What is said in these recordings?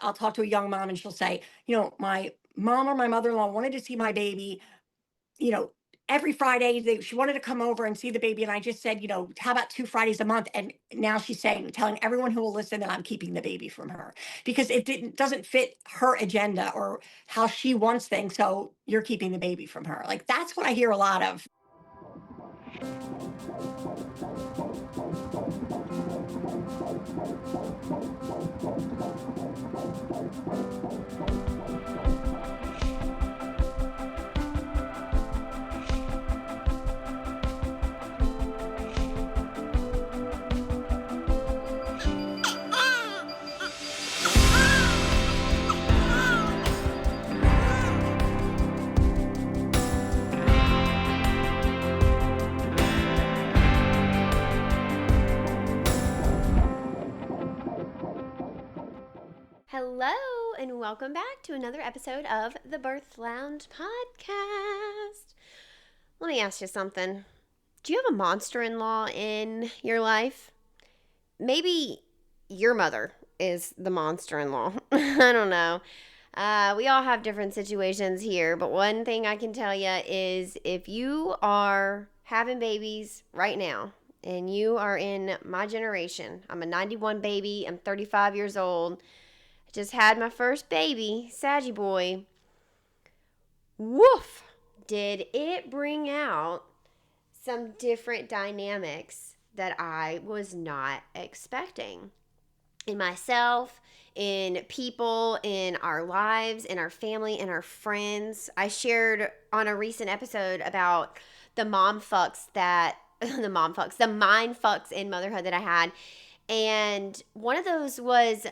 I'll talk to a young mom and she'll say, my mom or my mother-in-law wanted to see my baby, you know, every Friday. She wanted to come over and see the baby. And I just said, how about 2 Fridays a month? And now she's telling everyone who will listen that I'm keeping the baby from her because doesn't fit her agenda or how she wants things. So you're keeping the baby from her. Like, that's what I hear a lot of. Hello, and welcome back to another episode of the Birth Lounge podcast. Let me ask you something. Do you have a monster-in-law in your life? Maybe your mother is the monster-in-law. I don't know. We all have different situations here, but one thing I can tell you is if you are having babies right now, and you are in my generation, I'm a 91 baby, I'm 35 years old, just had my first baby, Saggy boy. Woof! Did it bring out some different dynamics that I was not expecting in myself, in people, in our lives, in our family, in our friends. I shared on a recent episode about the mind fucks in motherhood that I had. And one of those was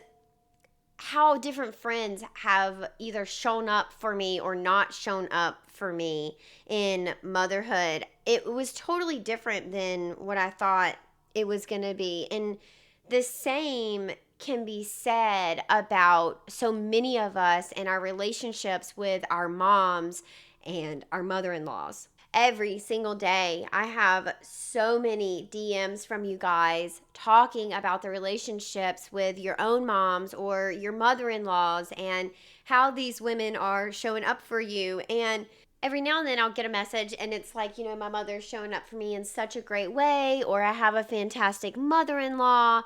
how different friends have either shown up for me or not shown up for me in motherhood. It was totally different than what I thought it was going to be. And the same can be said about so many of us and our relationships with our moms and our mother-in-laws. Every single day, I have so many DMs from you guys talking about the relationships with your own moms or your mother-in-laws and how these women are showing up for you. And every now and then I'll get a message and it's like, my mother's showing up for me in such a great way, or I have a fantastic mother-in-law.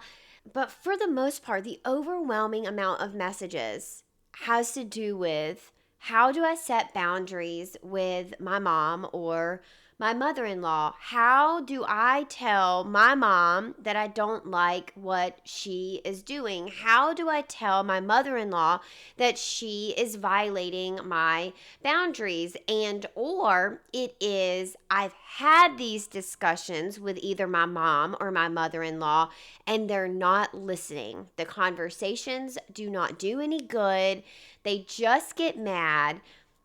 But for the most part, the overwhelming amount of messages has to do with how do I set boundaries with my mom or my mother-in-law? How do I tell my mom that I don't like what she is doing? How do I tell my mother-in-law that she is violating my boundaries? And or it is I've had these discussions with either my mom or my mother-in-law and they're not listening. The conversations do not do any good. They just get mad.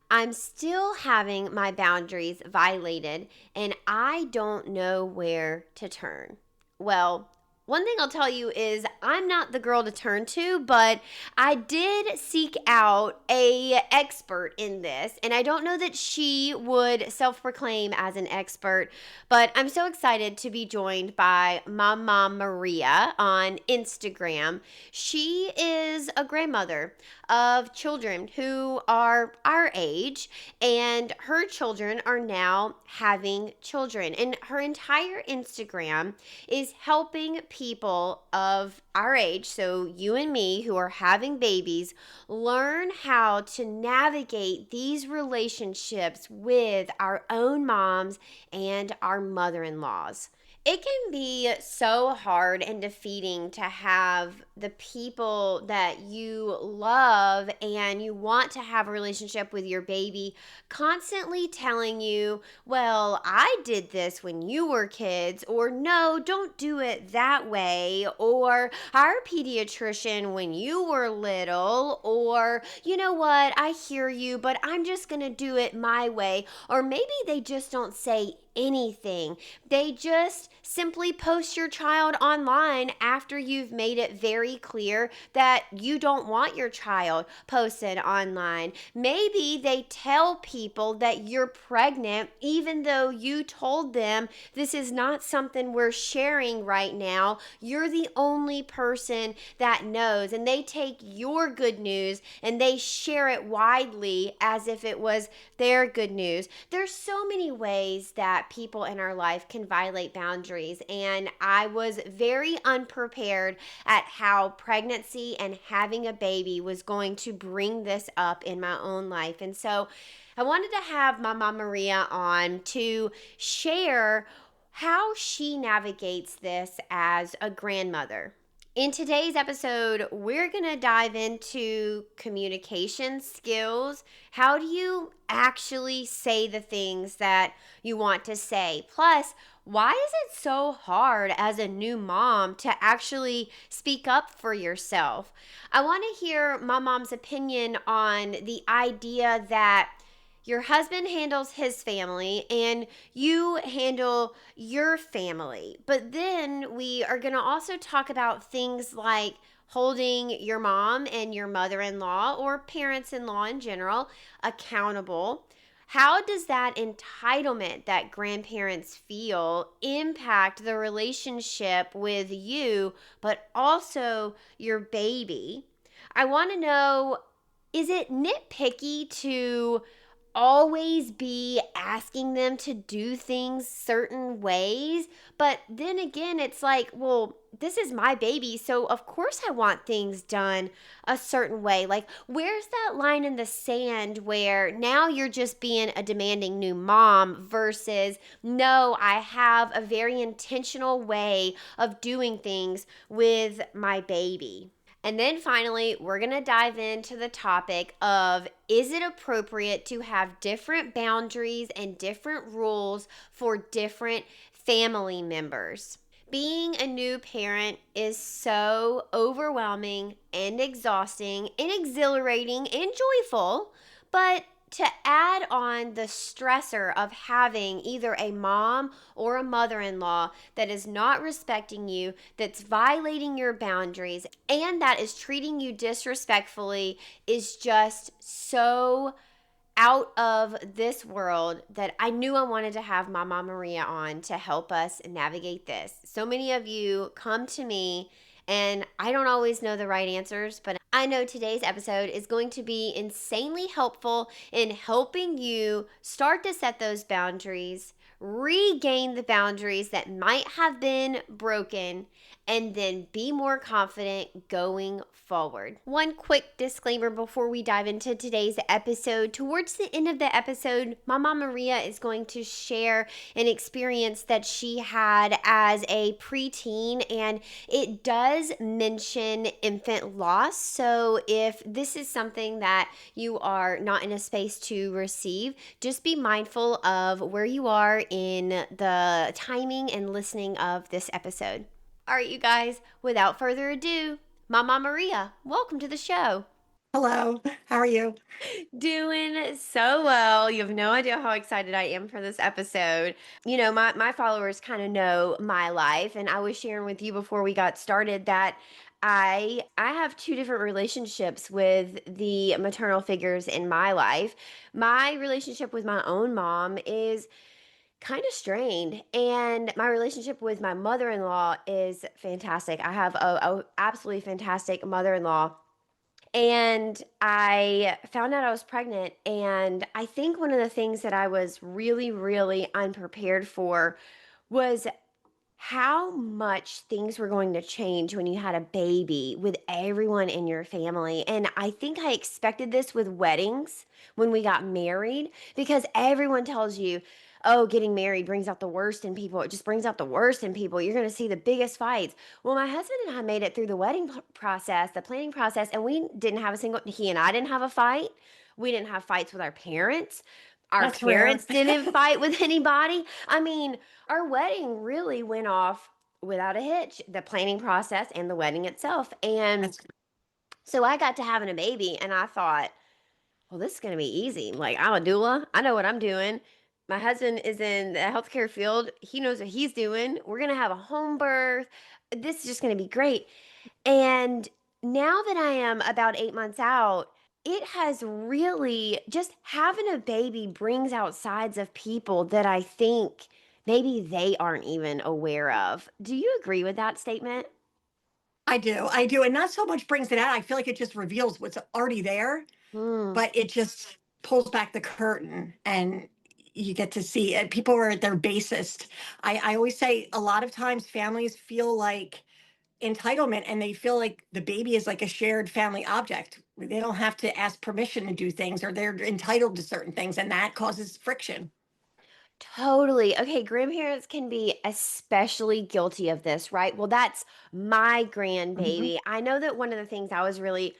I'm still having my boundaries violated and I don't know where to turn. Well, one thing I'll tell you is I'm not the girl to turn to, but I did seek out a expert in this, and I don't know that she would self-proclaim as an expert, but I'm so excited to be joined by Mama Maria on Instagram. She is a grandmother of children who are our age, and her children are now having children, and her entire Instagram is helping people of our age, so you and me who are having babies, learn how to navigate these relationships with our own moms and our mother-in-laws. It can be so hard and defeating to have the people that you love and you want to have a relationship with your baby constantly telling you, well, I did this when you were kids, or no, don't do it that way, or our pediatrician when you were little, or you know what, I hear you, but I'm just going to do it my way. Or maybe they just don't say anything. They just simply post your child online after you've made it very clear that you don't want your child posted online. Maybe they tell people that you're pregnant, even though you told them this is not something we're sharing right now. You're the only person that knows. And they take your good news and they share it widely as if it was their good news. There's so many ways that people in our life can violate boundaries, and I was very unprepared at how pregnancy and having a baby was going to bring this up in my own life. And so I wanted to have my mom Maria on to share how she navigates this as a grandmother. In today's episode, we're going to dive into communication skills. How do you actually say the things that you want to say? Plus, why is it so hard as a new mom to actually speak up for yourself? I want to hear my mom's opinion on the idea that your husband handles his family and you handle your family. But then we are going to also talk about things like holding your mom and your mother in law or parents in law in general accountable. How does that entitlement that grandparents feel impact the relationship with you, but also your baby? I want to know, is it nitpicky to always be asking them to do things certain ways? But then again, it's like, well, this is my baby, so of course I want things done a certain way. Like, where's that line in the sand where now you're just being a demanding new mom versus, no, I have a very intentional way of doing things with my baby? And then finally, we're going to dive into the topic of, is it appropriate to have different boundaries and different rules for different family members? Being a new parent is so overwhelming and exhausting and exhilarating and joyful, but to add on the stressor of having either a mom or a mother in law that is not respecting you, that's violating your boundaries, and that is treating you disrespectfully is just so out of this world that I knew I wanted to have my Mama Maria on to help us navigate this. So many of you come to me and I don't always know the right answers, but I know today's episode is going to be insanely helpful in helping you start to set those boundaries, regain the boundaries that might have been broken, and then be more confident going forward. One quick disclaimer before we dive into today's episode. Towards the end of the episode, Mama Maria is going to share an experience that she had as a preteen, and it does mention infant loss. So if this is something that you are not in a space to receive, just be mindful of where you are in the timing and listening of this episode. All right, you guys, without further ado, Mama Maria, welcome to the show. Hello. How are you? Doing so well. You have no idea how excited I am for this episode. You know, my followers kind of know my life, and I was sharing with you before we got started that I have two different relationships with the maternal figures in my life. My relationship with my own mom is kind of strained, and my relationship with my mother-in-law is fantastic. I have a absolutely fantastic mother-in-law, and I found out I was pregnant, and I think one of the things that I was really, really unprepared for was how much things were going to change when you had a baby with everyone in your family. And I think I expected this with weddings when we got married, because everyone tells you, oh, getting married brings out the worst in people. It just brings out the worst in people. You're going to see the biggest fights. Well, my husband and I made it through the wedding process, the planning process, and we didn't have a single, he and I didn't have a fight. We didn't have fights with our parents. Our That's rare. parents didn't fight with anybody. I mean, our wedding really went off without a hitch, the planning process and the wedding itself. And That's so I got to having a baby, and I thought, well, this is going to be easy. Like, I'm a doula. I know what I'm doing. my husband is in the healthcare field. He knows what he's doing. We're going to have a home birth. This is just going to be great. And now that I am about 8 months out, it has really just having a baby brings out sides of people that I think maybe they aren't even aware of. Do you agree with that statement? I do, and not so much brings it out. I feel like it just reveals what's already there, Hmm. but it just pulls back the curtain, and you get to see it. People are at their basest. I always say a lot of times families feel like entitlement, and they feel like the baby is like a shared family object. They don't have to ask permission to do things, or they're entitled to certain things, and that causes friction. Totally. Okay, grandparents can be especially guilty of this, right? Well, that's my Mhm. grandbaby. I know that one of the things I was really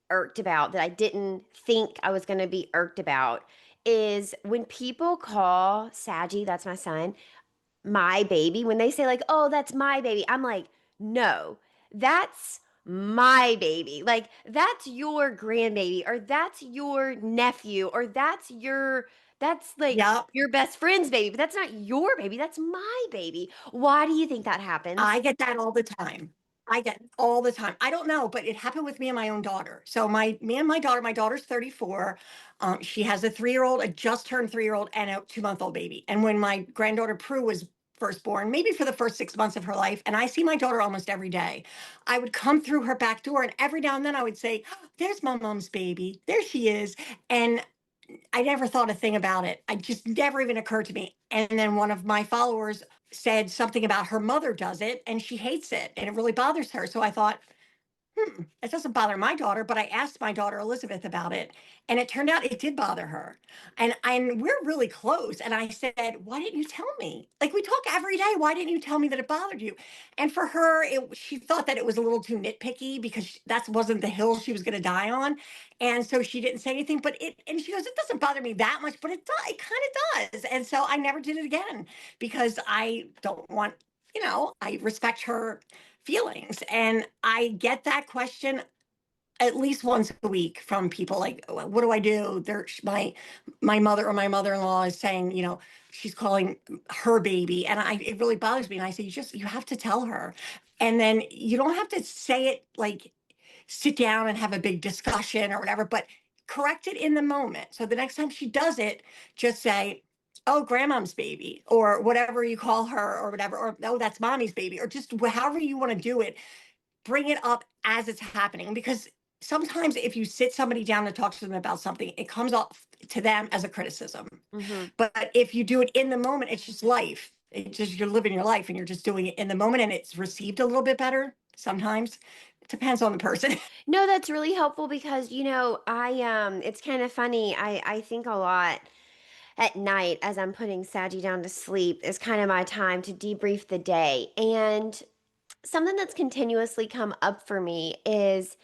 irked about that I didn't think I was going to be irked about is when people call Saggy, that's my son, my baby, when they say like, "Oh, that's my baby." I'm like, "No. That's my baby. Like that's your grandbaby or that's your nephew or that's like Yep. your best friend's baby, but that's not your baby. That's my baby." Why do you think that happens? I get that all the time. I get it all the time. I don't know, but it happened with me and my own daughter. So me and my daughter's 34. She has a 3-year-old, a just turned 3-year-old, and a 2-month-old baby. And when my granddaughter Prue was first born, maybe for the first 6 months of her life, and I see my daughter almost every day, I would come through her back door, and every now and then I would say, "Oh, there's my mom's baby. There she is." And I never thought a thing about it. I just never even occurred to me. And then one of my followers said something about her mother does it and she hates it and it really bothers her. So I thought, it doesn't bother my daughter, but I asked my daughter Elizabeth about it, and it turned out it did bother her. And we're really close. And I said, "Why didn't you tell me? Like we talk every day. Why didn't you tell me that it bothered you?" And for her, she thought that it was a little too nitpicky because that wasn't the hill she was going to die on, and so she didn't say anything. But it, and she goes, "It doesn't bother me that much, but it does. It kind of does." And so I never did it again because I don't want. I respect her feelings. And I get that question at least once a week from people like, what do I do? My mother or my mother-in-law is saying, she's calling her baby. And it really bothers me. And I say, you have to tell her. And then you don't have to say it like sit down and have a big discussion or whatever, but correct it in the moment. So the next time she does it, just say, "Oh, grandmom's baby," or whatever you call her, or whatever, or "Oh, that's mommy's baby," or just however you want to do it. Bring it up as it's happening, because sometimes if you sit somebody down to talk to them about something, it comes off to them as a criticism. Mhm. But if you do it in the moment, it's just life. It's just you're living your life and you're just doing it in the moment, and it's received a little bit better sometimes. It depends on the person. No, that's really helpful because I it's kind of funny. I think a lot at night as I'm putting Saggy down to sleep is kind of my time to debrief the day. And something that's continuously come up for me is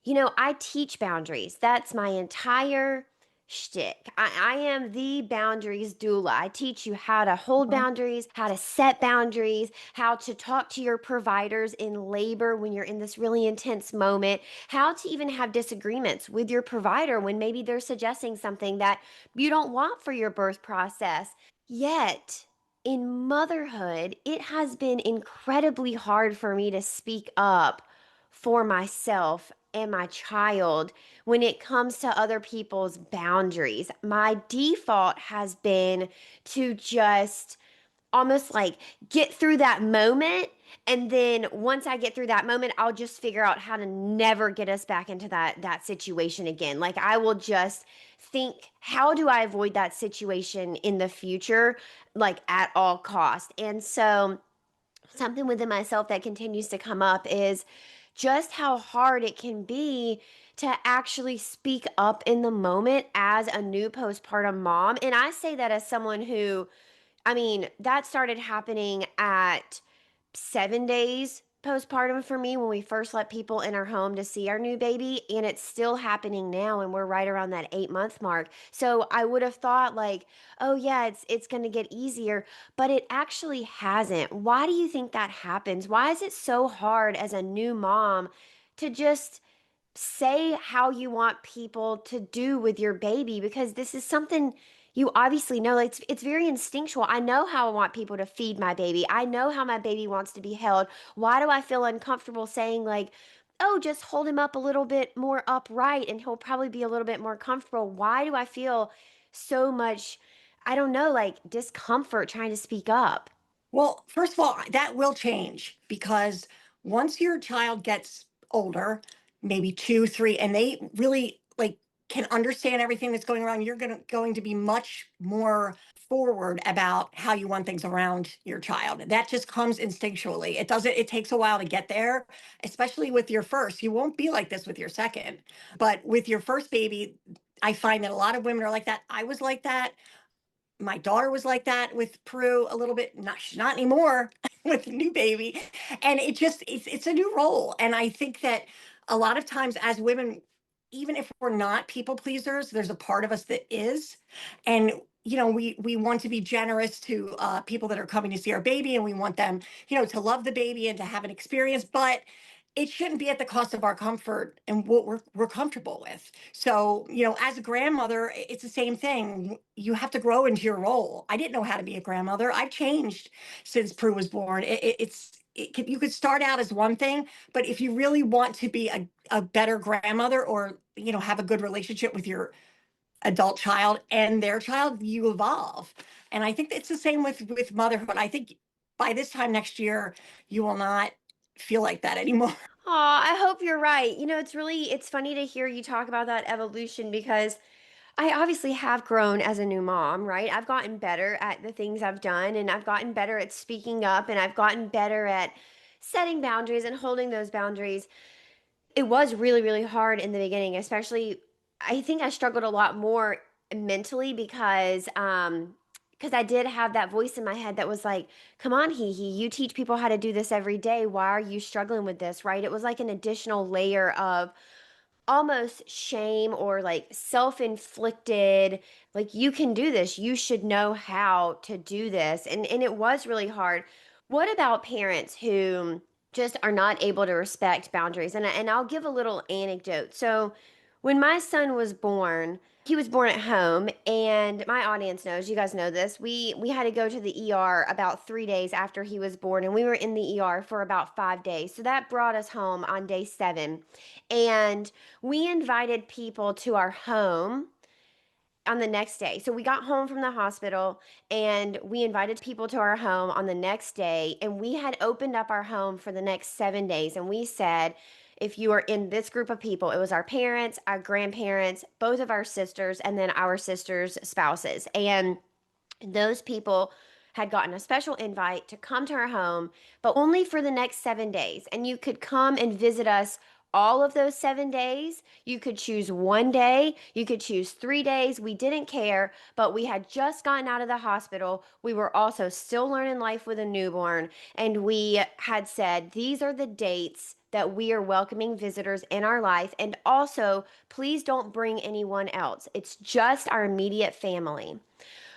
I teach boundaries. That's my entire shtick. I am the boundaries doula. I teach you how to hold Mhm. boundaries, how to set boundaries, how to talk to your providers in labor when you're in this really intense moment, how to even have disagreements with your provider when maybe they're suggesting something that you don't want for your birth process. Yet, in motherhood, it has been incredibly hard for me to speak up for myself and my child when it comes to other people's boundaries. My default has been to just almost like get through that moment. And then once I get through that moment, I'll just figure out how to never get us back into that situation again. Like I will just think, how do I avoid that situation in the future, like at all cost? And so something within myself that continues to come up is just how hard it can be to actually speak up in the moment as a new postpartum mom. And I say that as someone who, I mean, that started happening at 7 days postpartum for me when we first let people in our home to see our new baby. And it's still happening now. And we're right around that 8 month mark. So I would have thought like, oh yeah, it's going to get easier, but it actually hasn't. Why do you think that happens? Why is it so hard as a new mom to just say how you want people to do with your baby? Because this is something you obviously know, like, it's very instinctual. I know how I want people to feed my baby. I know how my baby wants to be held. Why do I feel uncomfortable saying like, "Oh, just hold him up a little bit more upright and he'll probably be a little bit more comfortable." Why do I feel so much, I don't know, like discomfort trying to speak up? Well, first of all, that will change because once your child gets older, maybe 2, 3, and they really like can understand everything that's going around, you're going to be much more forward about how you want things around your child. That just comes instinctually. It takes a while to get there, especially with your first. You won't be like this with your second. But with your first baby, I find that a lot of women are like that. I was like that. My daughter was like that with Prue a little bit. Not She's not anymore with the new baby, and it's a new role. And I think that a lot of times as women, even if we're not people pleasers, there's a part of us that is, and we want to be generous to people that are coming to see our baby, and we want them to love the baby and to have an experience, but it shouldn't be at the cost of our comfort and what we're comfortable with. So, as a grandmother, it's the same thing. You have to grow into your role. I didn't know how to be a grandmother. I've changed since Prue was born. You could start out as one thing, but if you really want to be a better grandmother, or have a good relationship with your adult child and their child, you evolve. And I think it's the same with motherhood. I think by this time next year, you will not feel like that anymore. Aw, I hope you're right. It's funny to hear you talk about that evolution because I obviously have grown as a new mom, right? I've gotten better at the things I've done, and I've gotten better at speaking up, and I've gotten better at setting boundaries and holding those boundaries. It was really, really hard in the beginning, especially I think I struggled a lot more mentally because I did have that voice in my head that was like, "Come on, HeHe, you teach people how to do this every day. Why are you struggling with this?" Right? It was like an additional layer of almost shame or like self-inflicted, like, you can do this, you should know how to do this, and it was really hard. What about parents who just are not able to respect boundaries? And I'll give a little anecdote. So when my son was born, he was born at home, and my audience knows, you guys know this, we had to go to the ER about 3 days after he was born, and we were in the ER for about 5 days. So that brought us home on day 7. And we invited people to our home on the next day. So we got home from the hospital and we invited people to our home on the next day. And we had opened up our home for the next 7 days. And we said, if you are in this group of people, it was our parents, our grandparents, both of our sisters, and then our sisters' spouses. And those people had gotten a special invite to come to our home, but only for the next 7 days. And you could come and visit us all of those 7 days. You could choose one day, you could choose 3 days. We didn't care, but we had just gotten out of the hospital. We were also still learning life with a newborn. And we had said, these are the dates that we are welcoming visitors in our life. And also, please don't bring anyone else. It's just our immediate family.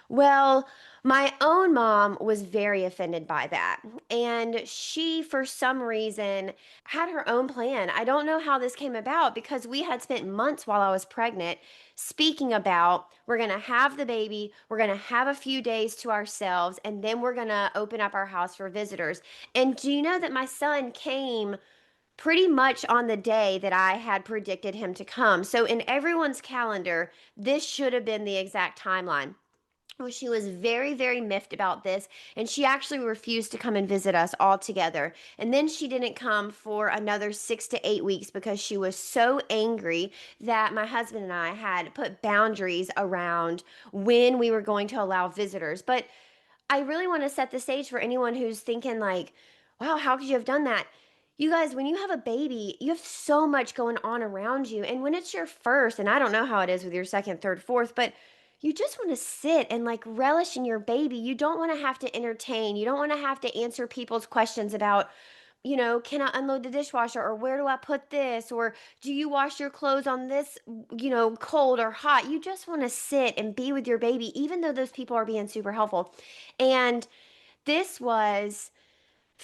Well, my own mom was very offended by that. And she, for some reason, had her own plan. I don't know how this came about because we had spent months while I was pregnant speaking about, we're going to have the baby, we're going to have a few days to ourselves, and then we're going to open up our house for visitors. And do you know that my son came pretty much on the day that I had predicted him to come? So in everyone's calendar, this should have been the exact timeline. Well, she was very, very miffed about this, and she actually refused to come and visit us all together. And then she didn't come for another 6 to 8 weeks because she was so angry that my husband and I had put boundaries around when we were going to allow visitors. But I really want to set the stage for anyone who's thinking, like, wow, how could you have done that? You guys, when you have a baby, you have so much going on around you. And when it's your first, and I don't know how it is with your second, third, fourth, but you just want to sit and like relish in your baby. You don't want to have to entertain. You don't want to have to answer people's questions about, can I unload the dishwasher, or where do I put this, or do you wash your clothes on this, cold or hot? You just want to sit and be with your baby, even though those people are being super helpful. And this was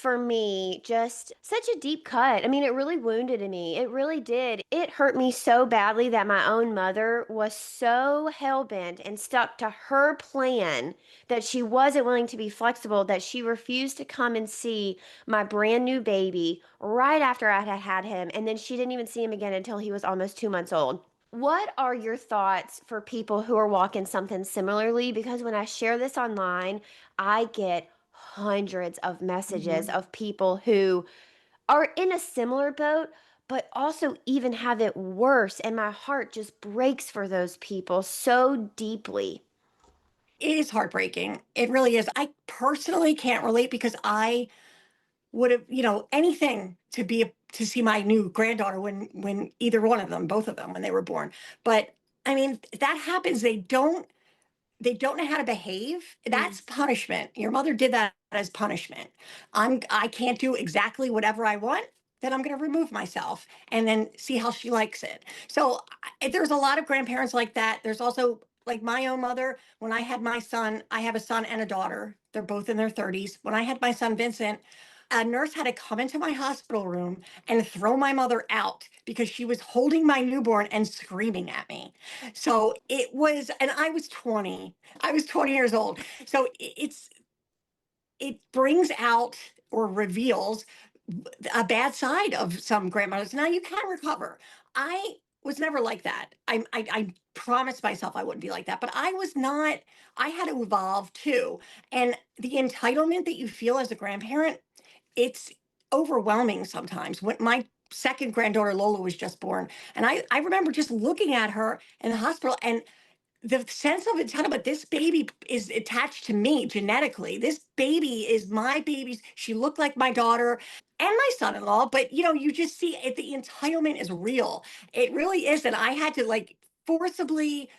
for me, just such a deep cut. I mean, it really wounded me. It really did. It hurt me so badly that my own mother was so hell bent and stuck to her plan that she wasn't willing to be flexible, that she refused to come and see my brand new baby right after I had had him. And then she didn't even see him again until he was almost 2 months old. What are your thoughts for people who are walking something similarly? Because when I share this online, I get hundreds of messages Mhm. of people who are in a similar boat, but also even have it worse. And my heart just breaks for those people so deeply. It is heartbreaking. It really is. I personally can't relate because I would have, anything to to see my new granddaughter when either one of them, both of them, when they were born. But I mean, that happens. They don't know how to behave. Mm. That's punishment. Your mother did that as punishment. I can't do exactly whatever I want, then I'm going to remove myself and then see how she likes it. So there's a lot of grandparents like that. There's also like my own mother. When I had my son, I have a son and a daughter. They're both in their 30s. When I had my son Vincent, a nurse had to come into my hospital room and throw my mother out because she was holding my newborn and screaming at me. So it was, and I was 20. I was 20 years old. So it brings out or reveals a bad side of some grandmothers. Now you can recover. I was never like that. I promised myself I wouldn't be like that, but I was not. I had to evolve too. And the entitlement that you feel as a grandparent, it's overwhelming sometimes. When my second granddaughter Lola was just born, and I remember just looking at her in the hospital and the sense of entitlement. This baby is attached to me genetically. This baby is my baby. She looked like my daughter and my son-in-law, but you just see it, the entitlement is real. It really is. And I had to like forcibly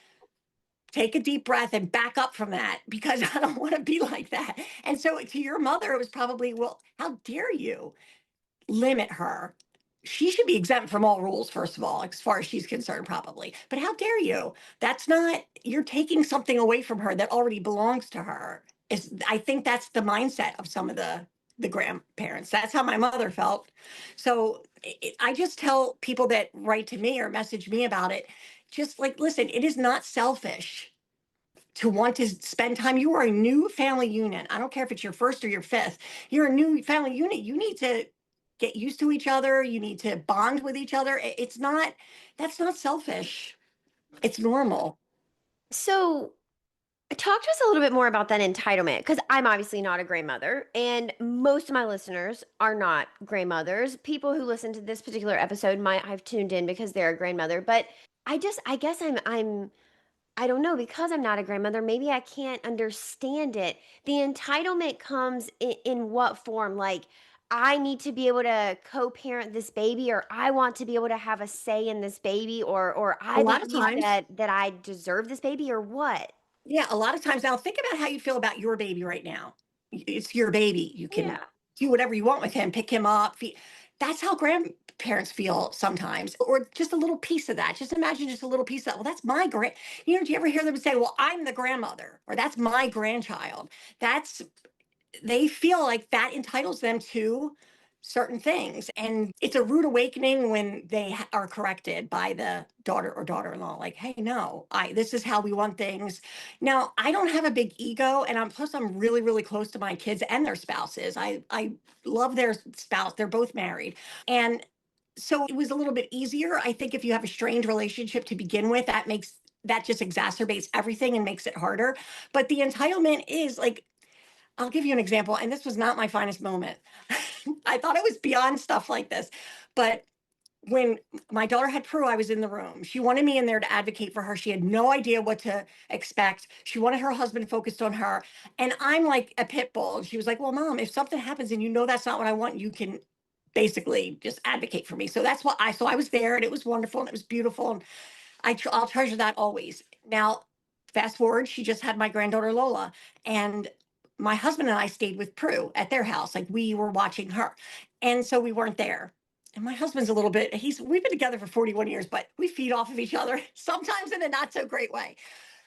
take a deep breath and back up from that because I don't want to be like that. And so to your mother, it was probably, well, how dare you limit her? She should be exempt from all rules, first of all, as far as she's concerned, probably. But how dare you? That's not, you're taking something away from her that already belongs to her. I think that's the mindset of some of the grandparents. That's how my mother felt. So I just tell people that write to me or message me about it, just like, listen, it is not selfish to want to spend time. You are a new family unit. I don't care if it's your first or your fifth. You're a new family unit. You need to get used to each other. You need to bond with each other. It's not, that's not selfish. It's normal. So, talk to us a little bit more about that entitlement because I'm obviously not a grandmother, and most of my listeners are not grandmothers. People who listen to this particular episode might have tuned in because they're a grandmother, but I guess I don't know, because I'm not a grandmother, maybe I can't understand it. The entitlement comes in what form? Like, I need to be able to co-parent this baby, or I want to be able to have a say in this baby, or A I lot of believe times, that I deserve this baby, or what? yeah, a lot of times now think about how you feel about your baby right now. It's your baby. You can Yeah. do whatever you want with him, pick him up. That's how grandparents feel sometimes, or just a little piece of that. Just imagine just a little piece of that. Well, that's my grand. Do you ever hear them say, "Well, I'm the grandmother," or "That's my grandchild"? That's They feel like that entitles them to certain things, and it's a rude awakening when they are corrected by the daughter or daughter-in-law, like, hey, no, I this is how we want things. Now I don't have a big ego, and I'm really really close to my kids and their spouses. I love their spouse. They're both married, and so it was a little bit easier. I think if you have a strained relationship to begin with, that just exacerbates everything and makes it harder. But the entitlement is like, I'll give you an example, and this was not my finest moment. I thought it was beyond stuff like this. But when my daughter had Prue, I was in the room. She wanted me in there to advocate for her. She had no idea what to expect. She wanted her husband focused on her. And I'm like a pit bull. And she was like, well, mom, if something happens and that's not what I want, you can basically just advocate for me. So I was there and it was wonderful and it was beautiful. And I'll treasure that always. Now, fast forward, she just had my granddaughter Lola, and my husband and I stayed with Prue at their house. Like we were watching her, and so we weren't there. And my husband's a little bit. We've been together for 41 years, but we feed off of each other sometimes in a not so great way.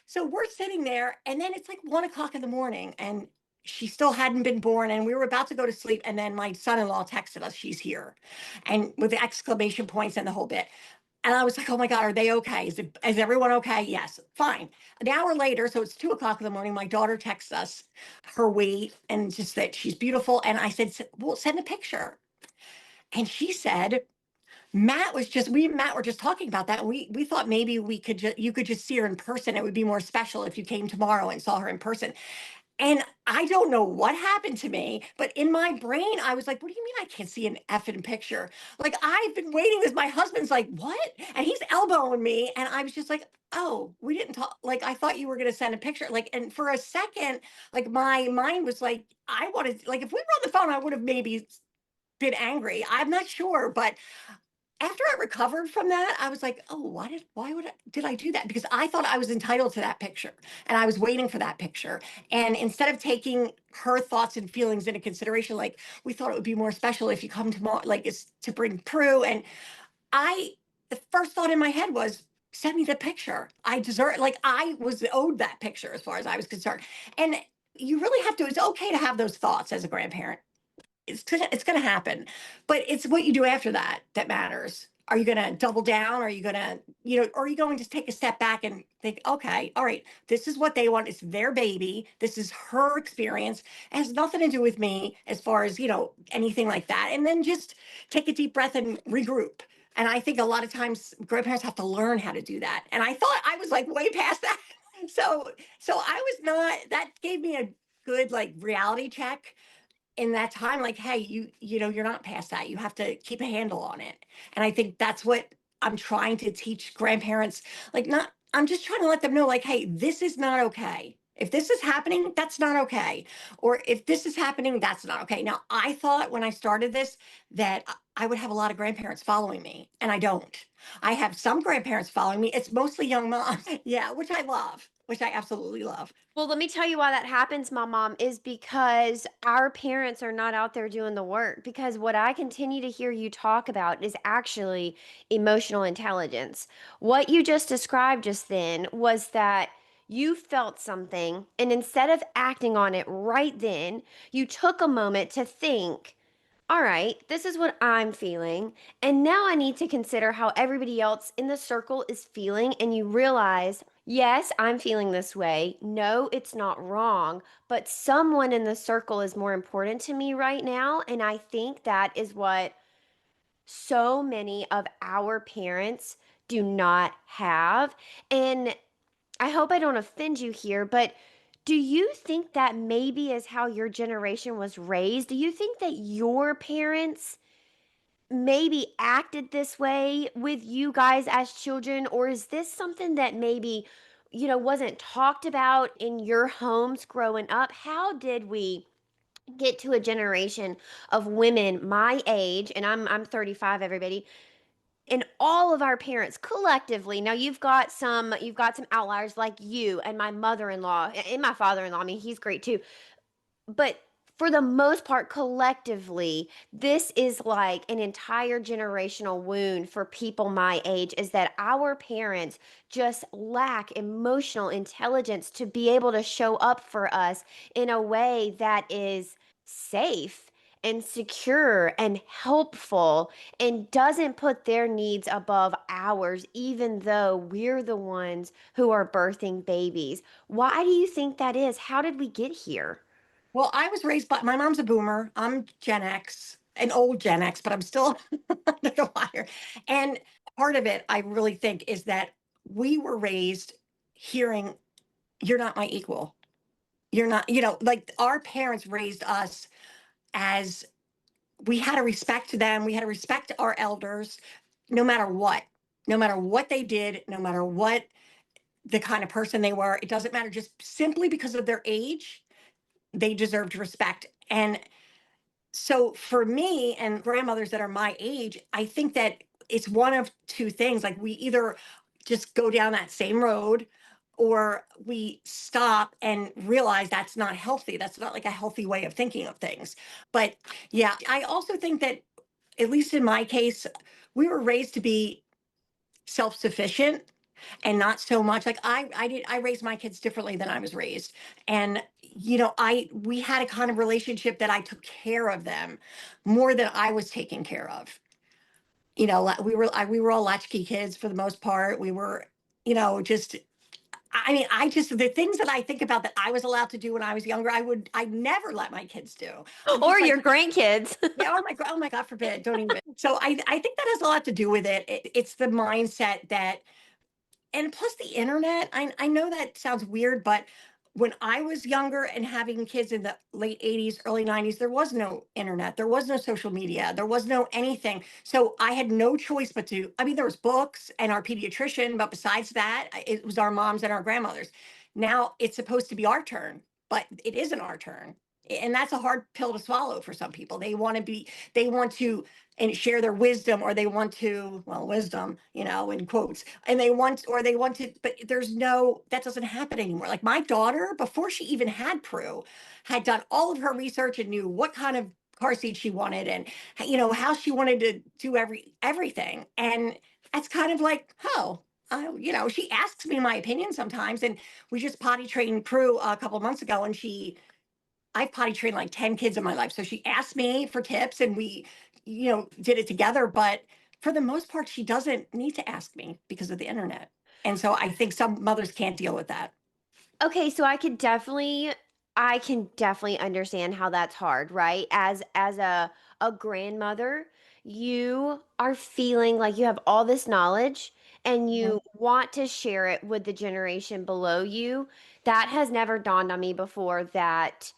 So we're sitting there, and then it's like 1 o'clock in the morning, and she still hadn't been born, and we were about to go to sleep, and then my son-in-law texted us, she's here, and with the exclamation points and the whole bit. And I was like, oh my God, are they okay? Is everyone okay? Yes, fine. An hour later, so it's 2 o'clock in the morning, my daughter texts us her weight and just that she's beautiful. And I said, well, send a picture. And she said, we and Matt were just talking about that. We thought maybe you could just see her in person. It would be more special if you came tomorrow and saw her in person. And I don't know what happened to me, but in my brain, I was like, what do you mean I can't see an effing picture? Like, I've been waiting this. My husband's like, what? And he's elbowing me. And I was just like, oh, we didn't talk. Like, I thought you were going to send a picture. Like, and for a second, like, my mind was like, I wanted, like, if we were on the phone, I would have maybe been angry. I'm not sure, but after I recovered from that, I was like, oh, did I do that? Because I thought I was entitled to that picture and I was waiting for that picture. And instead of taking her thoughts and feelings into consideration, like, we thought it would be more special if you come tomorrow, like, it's to bring Prue. And the first thought in my head was, send me the picture. I deserve, like, I was owed that picture as far as I was concerned. And you really have to, it's okay to have those thoughts as a grandparent. It's gonna happen, but it's what you do after that that matters. Are you gonna double down? Are you gonna, or are you going to take a step back and think, okay, all right, this is what they want. It's their baby. This is her experience. It has nothing to do with me as far as, anything like that. And then just take a deep breath and regroup. And I think a lot of times grandparents have to learn how to do that. And I thought I was like way past that. So I was not, that gave me a good like reality check in that time, like, hey, you're not past that. You have to keep a handle on it. And I think that's what I'm trying to teach grandparents. Like, not, I'm just trying to let them know, like, hey, this is not okay. If this is happening, that's not okay. Or if this is happening, that's not okay. Now, I thought when I started this that I would have a lot of grandparents following me, and I don't. I have some grandparents following me. It's mostly young moms. Yeah, which I love, which I absolutely love. Well, let me tell you why that happens, my mom, is because our parents are not out there doing the work. Because what I continue to hear you talk about is actually emotional intelligence. What you just described just then was that you felt something, and instead of acting on it right then, you took a moment to think, all right, this is what I'm feeling. And now I need to consider how everybody else in the circle is feeling. And you realize, yes, I'm feeling this way. No, it's not wrong. But someone in the circle is more important to me right now. And I think that is what so many of our parents do not have. And I hope I don't offend you here, but do you think that maybe is how your generation was raised? Do you think that your parents maybe acted this way with you guys as children? Or is this something that maybe, wasn't talked about in your homes growing up? How did we get to a generation of women my age, and I'm 35, everybody, and all of our parents collectively, now you've got some outliers like you and my mother-in-law and my father-in-law, I mean, he's great too, but for the most part, collectively, this is like an entire generational wound for people my age, is that our parents just lack emotional intelligence to be able to show up for us in a way that is safe and secure and helpful and doesn't put their needs above ours, even though we're the ones who are birthing babies. Why do you think that is? How did we get here? Well, I was raised by my mom's a boomer. I'm Gen X, an old Gen X, but I'm still under the wire. And part of it, I really think, is that we were raised hearing, you're not my equal. You're not, like our parents raised us as we had to respect them. We had to respect our elders no matter what they did, no matter what the kind of person they were. It doesn't matter, just simply because of their age, they deserved respect. And so for me and grandmothers that are my age, I think that it's one of two things. Like, we either just go down that same road, or we stop and realize that's not healthy. That's not like a healthy way of thinking of things. But yeah, I also think that, at least in my case, we were raised to be self-sufficient. and not so much like I raised my kids differently than I was raised. And I we had a kind of relationship that I took care of them more than I was taken care of. We were all latchkey kids for the most part. We were, just I mean, I just the things that I think about that I was allowed to do when I was younger, I never let my kids do. I'm Or just your like, grandkids. yeah, oh my God forbid, don't even. So I think that has a lot to do with it. It's the mindset that, and plus the internet. I know that sounds weird, but when I was younger and having kids in the late 80s, early 90s, there was no internet, there was no social media, there was no anything. So I had no choice but to, I mean, there was books and our pediatrician, but besides that, it was our moms and our grandmothers. Now it's supposed to be our turn, but it isn't our turn. And that's a hard pill to swallow for some people. They want to and share their wisdom, or they want to, well, wisdom, in quotes, and they want to, but there's no, that doesn't happen anymore. Like my daughter, before she even had Prue, had done all of her research and knew what kind of car seat she wanted, and how she wanted to do everything. And that's kind of like, oh, she asks me my opinion sometimes. And we just potty trained Prue a couple of months ago, and I've potty trained like 10 kids in my life. So she asked me for tips, and we, did it together. But for the most part, she doesn't need to ask me because of the internet. And so I think some mothers can't deal with that. Okay, so I can definitely understand how that's hard, right? As a grandmother, you are feeling like you have all this knowledge and Mhm. you want to share it with the generation below you. That has never dawned on me before that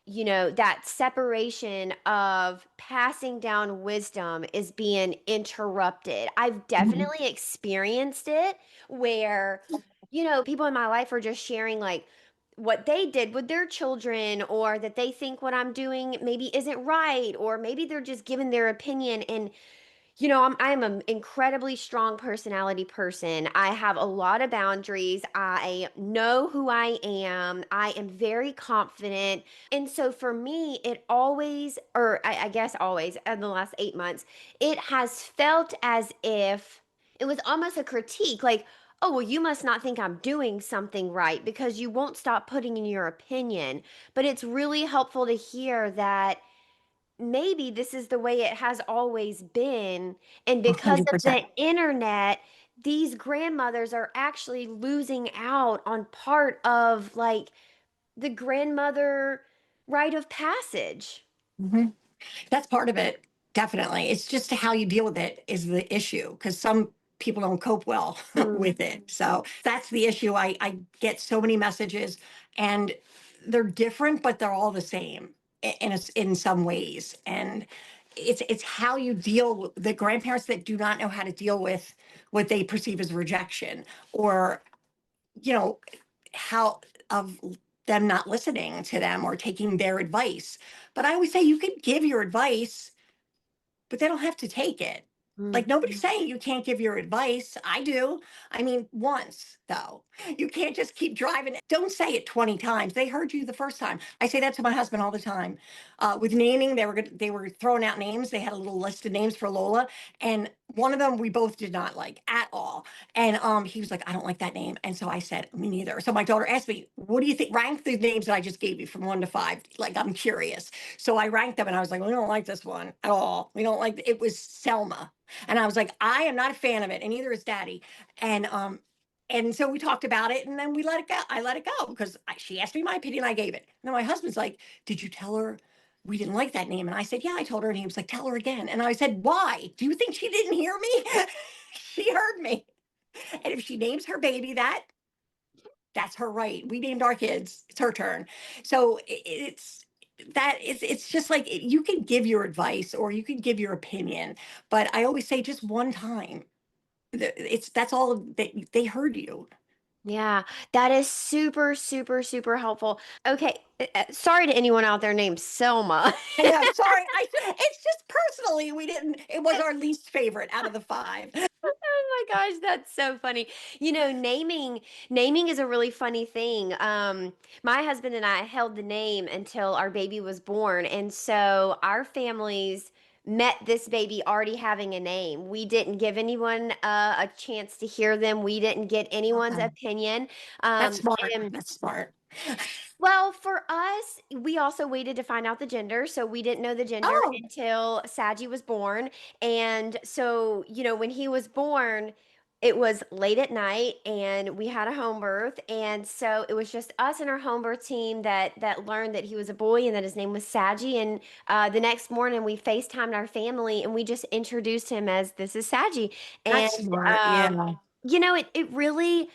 that separation of passing down wisdom is being interrupted. I've Mhm. definitely experienced it where, people in my life are just sharing like what they did with their children, or that they think what I'm doing maybe isn't right, or maybe they're just giving their opinion. And I'm an incredibly strong personality person. I have a lot of boundaries. I know who I am. I am very confident. And so for me, it always, or I guess always, in the last 8 months, it has felt as if it was almost a critique like, oh, well, you must not think I'm doing something right because you won't stop putting in your opinion. But it's really helpful to hear that maybe this is the way it has always been. And because of 100%. the internet, these grandmothers are actually losing out on part of like the grandmother rite of passage. Mhm. That's part of it. Definitely. It's just how you deal with it is the issue, because some people don't cope well Mm. with it. So that's the issue. I get so many messages, and they're different, but they're all the same in some ways. And it's how you deal with the grandparents that do not know how to deal with what they perceive as rejection, or, you know, how of them not listening to them or taking their advice. But I always say you can give your advice, but they don't have to take it. Like, Mm. nobody's saying you can't give your advice. I do. I mean, once though. You can't just keep driving. Don't say it 20 times. They heard you the first time. I say that to my husband all the time. With naming, they were throwing out names. They had a little list of names for Lola, and one of them we both did not like at all. And he was like, I don't like that name. And so I said, me neither. So my daughter asked me, what do you think? Rank the names that I just gave you from 1 to 5. Like, I'm curious. So I ranked them, and I was like, we don't like this one at all. We don't like it. Was Selma. And I was like, I am not a fan of it, and neither is Daddy. And so we talked about it, and then we let it go. I let it go because she asked me my opinion. I gave it. And then my husband's like, did you tell her we didn't like that name? And I said, yeah, I told her. And he was like, tell her again. And I said, why? Do you think she didn't hear me? She heard me. And if she names her baby that, that's her right. We named our kids. It's her turn. So it's just like you can give your advice or you can give your opinion, but I always say just one time. It's that's all they heard you. Yeah, that is super, super, super helpful. Okay, sorry to anyone out there named Selma. I know. Sorry, it's just personally we didn't. It was our least favorite out of the 5. Oh my gosh, that's so funny. Naming is a really funny thing. My husband and I held the name until our baby was born, and so our families met this baby already having a name. We didn't give anyone a chance to hear them. We didn't get anyone's Okay. opinion. That's smart. And That's smart. well, for us, we also waited to find out the gender. So we didn't know the gender Oh, until Saggy was born. And so, when he was born, it was late at night and we had a home birth. And so it was just us and our home birth team that learned that he was a boy and that his name was Saggy. And the next morning we FaceTimed our family and we just introduced him as this is Saggy. And that's smart. Yeah. it really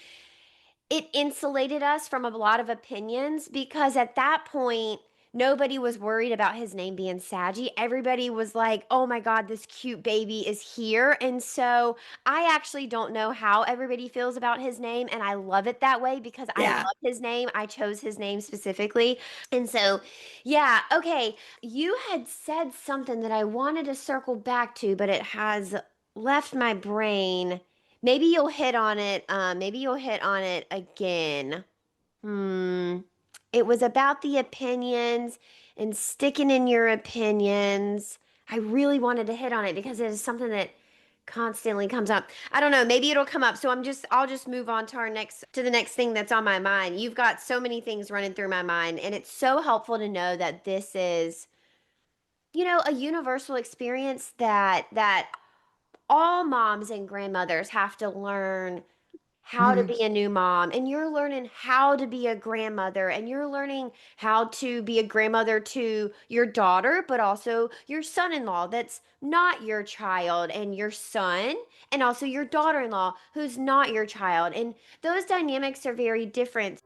it insulated us from a lot of opinions because at that point nobody was worried about his name being Saggy. Everybody was like, "Oh my god, this cute baby is here." And so I actually don't know how everybody feels about his name and I love it that way because I Yeah. love his name. I chose his name specifically. And so, yeah, okay, you had said something that I wanted to circle back to, but it has left my brain. Maybe you'll hit on it. Maybe you'll hit on it again. Hmm. It was about the opinions and sticking in your opinions. I really wanted to hit on it because it is something that constantly comes up. I don't know, maybe it'll come up. So I'll just move on to the next thing that's on my mind. You've got so many things running through my mind and it's so helpful to know that this is, a universal experience that all moms and grandmothers have to learn how to Mhm. be a new mom and you're learning how to be a grandmother and you're learning how to be a grandmother to your daughter but also your son-in-law that's not your child and your son and also your daughter-in-law who's not your child and those dynamics are very different.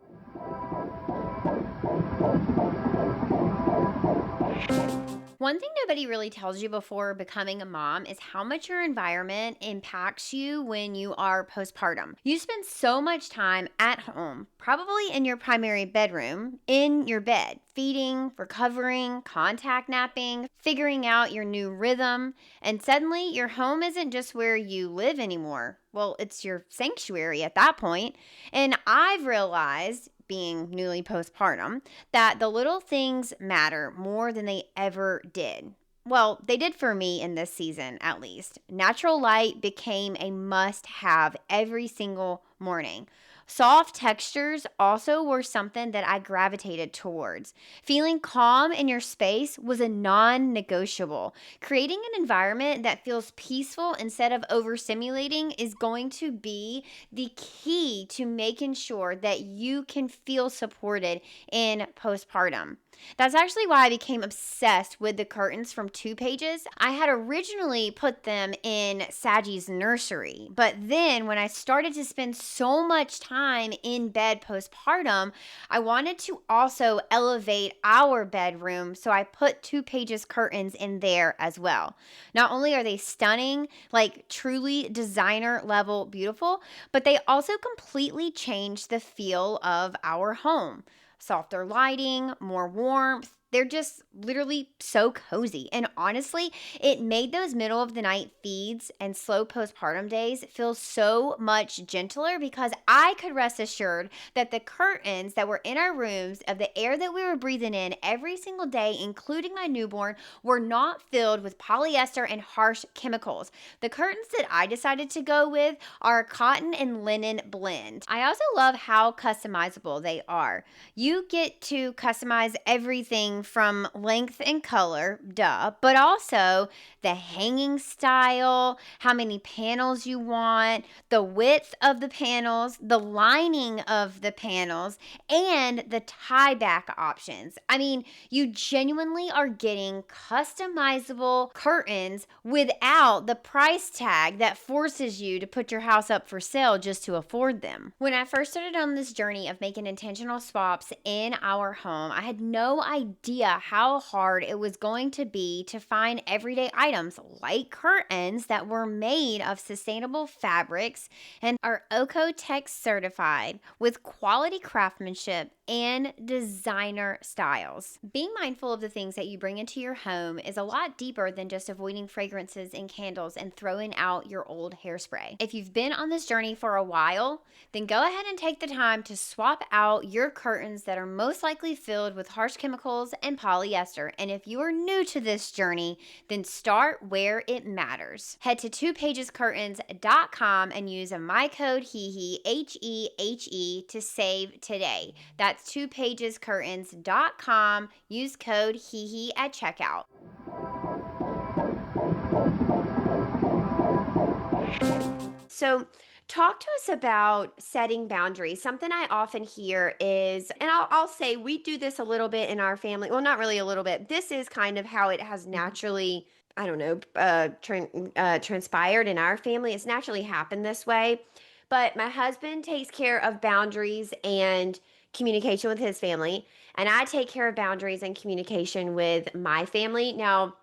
One thing nobody really tells you before becoming a mom is how much your environment impacts you when you are postpartum. You spend so much time at home, probably in your primary bedroom, in your bed, feeding, recovering, contact napping, figuring out your new rhythm, and suddenly your home isn't just where you live anymore. Well, it's your sanctuary at that point. And I've realized, being newly postpartum, that the little things matter more than they ever did. Well, they did for me in this season, at least. Natural light became a must have every single morning. Soft textures also were something that I gravitated towards. Feeling calm in your space was a non negotiable. Creating an environment that feels peaceful instead of overstimulating is going to be the key to making sure that you can feel supported in postpartum. That's actually why I became obsessed with the curtains from 2 Pages. I had originally put them in Saggy's nursery, but then when I started to spend so much time in bed postpartum, I wanted to also elevate our bedroom, so I put 2 Pages curtains in there as well. Not only are they stunning, like truly designer level beautiful, but they also completely change the feel of our home. Softer lighting, more warmth. They're just literally so cozy. And honestly, it made those middle of the night feeds and slow postpartum days feel so much gentler because I could rest assured that the curtains that were in our rooms of the air that we were breathing in every single day, including my newborn, were not filled with polyester and harsh chemicals. The curtains that I decided to go with are a cotton and linen blend. I also love how customizable they are. You get to customize everything from length and color, duh, but also the hanging style, how many panels you want, the width of the panels, the lining of the panels, and the tie back options. I mean, you genuinely are getting customizable curtains without the price tag that forces you to put your house up for sale just to afford them. When I first started on this journey of making intentional swaps in our home, I had no idea how hard it was going to be to find everyday items like curtains that were made of sustainable fabrics and are OEKO-TEX certified with quality craftsmanship and designer styles. Being mindful of the things that you bring into your home is a lot deeper than just avoiding fragrances and candles and throwing out your old hairspray. If you've been on this journey for a while, then go ahead and take the time to swap out your curtains that are most likely filled with harsh chemicals and polyester. And if you are new to this journey, then start where it matters. Head to twopagescurtains.com and use my code HeHe, HeHe, to save today. That's twopagescurtains.com. Use code HeHe at checkout. So, talk to us about setting boundaries. Something I often hear is, and I'll say we do this a little bit in our family. Well, not really a little bit. This is kind of how it has naturally, I don't know, transpired in our family. It's naturally happened this way. But my husband takes care of boundaries and communication with his family, and I take care of boundaries and communication with my family. Now,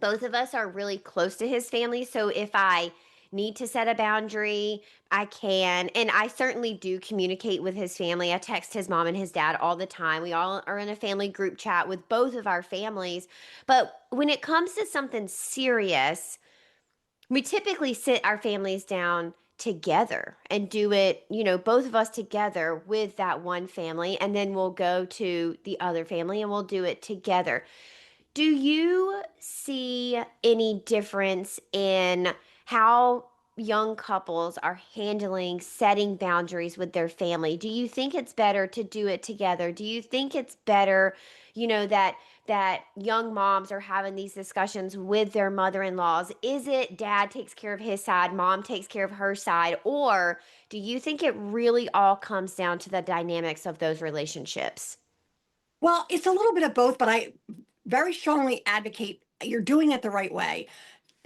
both of us are really close to his family. So if I need to set a boundary, I can. And I certainly do communicate with his family. I text his mom and his dad all the time. We all are in a family group chat with both of our families. But when it comes to something serious, we typically sit our families down together and do it, both of us together with that one family. And then we'll go to the other family and we'll do it together. Do you see any difference in how young couples are handling setting boundaries with their family? Do you think it's better to do it together? Do you think it's better, that young moms are having these discussions with their mother-in-laws? Is it dad takes care of his side, mom takes care of her side, or do you think it really all comes down to the dynamics of those relationships? Well, it's a little bit of both, but I very strongly advocate you're doing it the right way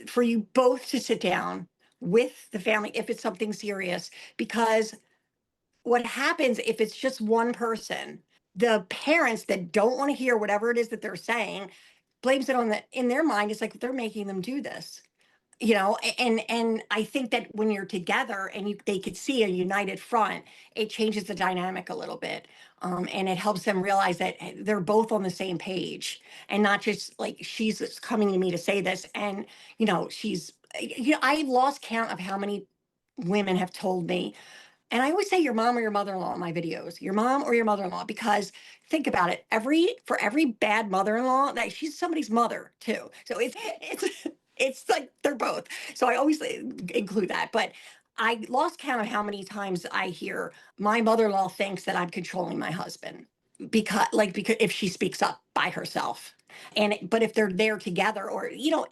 for you both to sit down with the family if it's something serious. Because what happens if it's just one person, the parents that don't want to hear whatever it is that they're saying blames it on the in their mind. It's like they're making them do this, and I think that when you're together and they could see a united front, it changes the dynamic a little bit, and it helps them realize that they're both on the same page, and not just like she's just coming to me to say this, and she's I lost count of how many women have told me, and I always say your mom or your mother-in-law in my videos, your mom or your mother-in-law, because think about it, for every bad mother-in-law, that she's somebody's mother too. So it's like they're both. So I always include that. But I lost count of how many times I hear my mother-in-law thinks that I'm controlling my husband because if she speaks up by herself. But if they're there together, or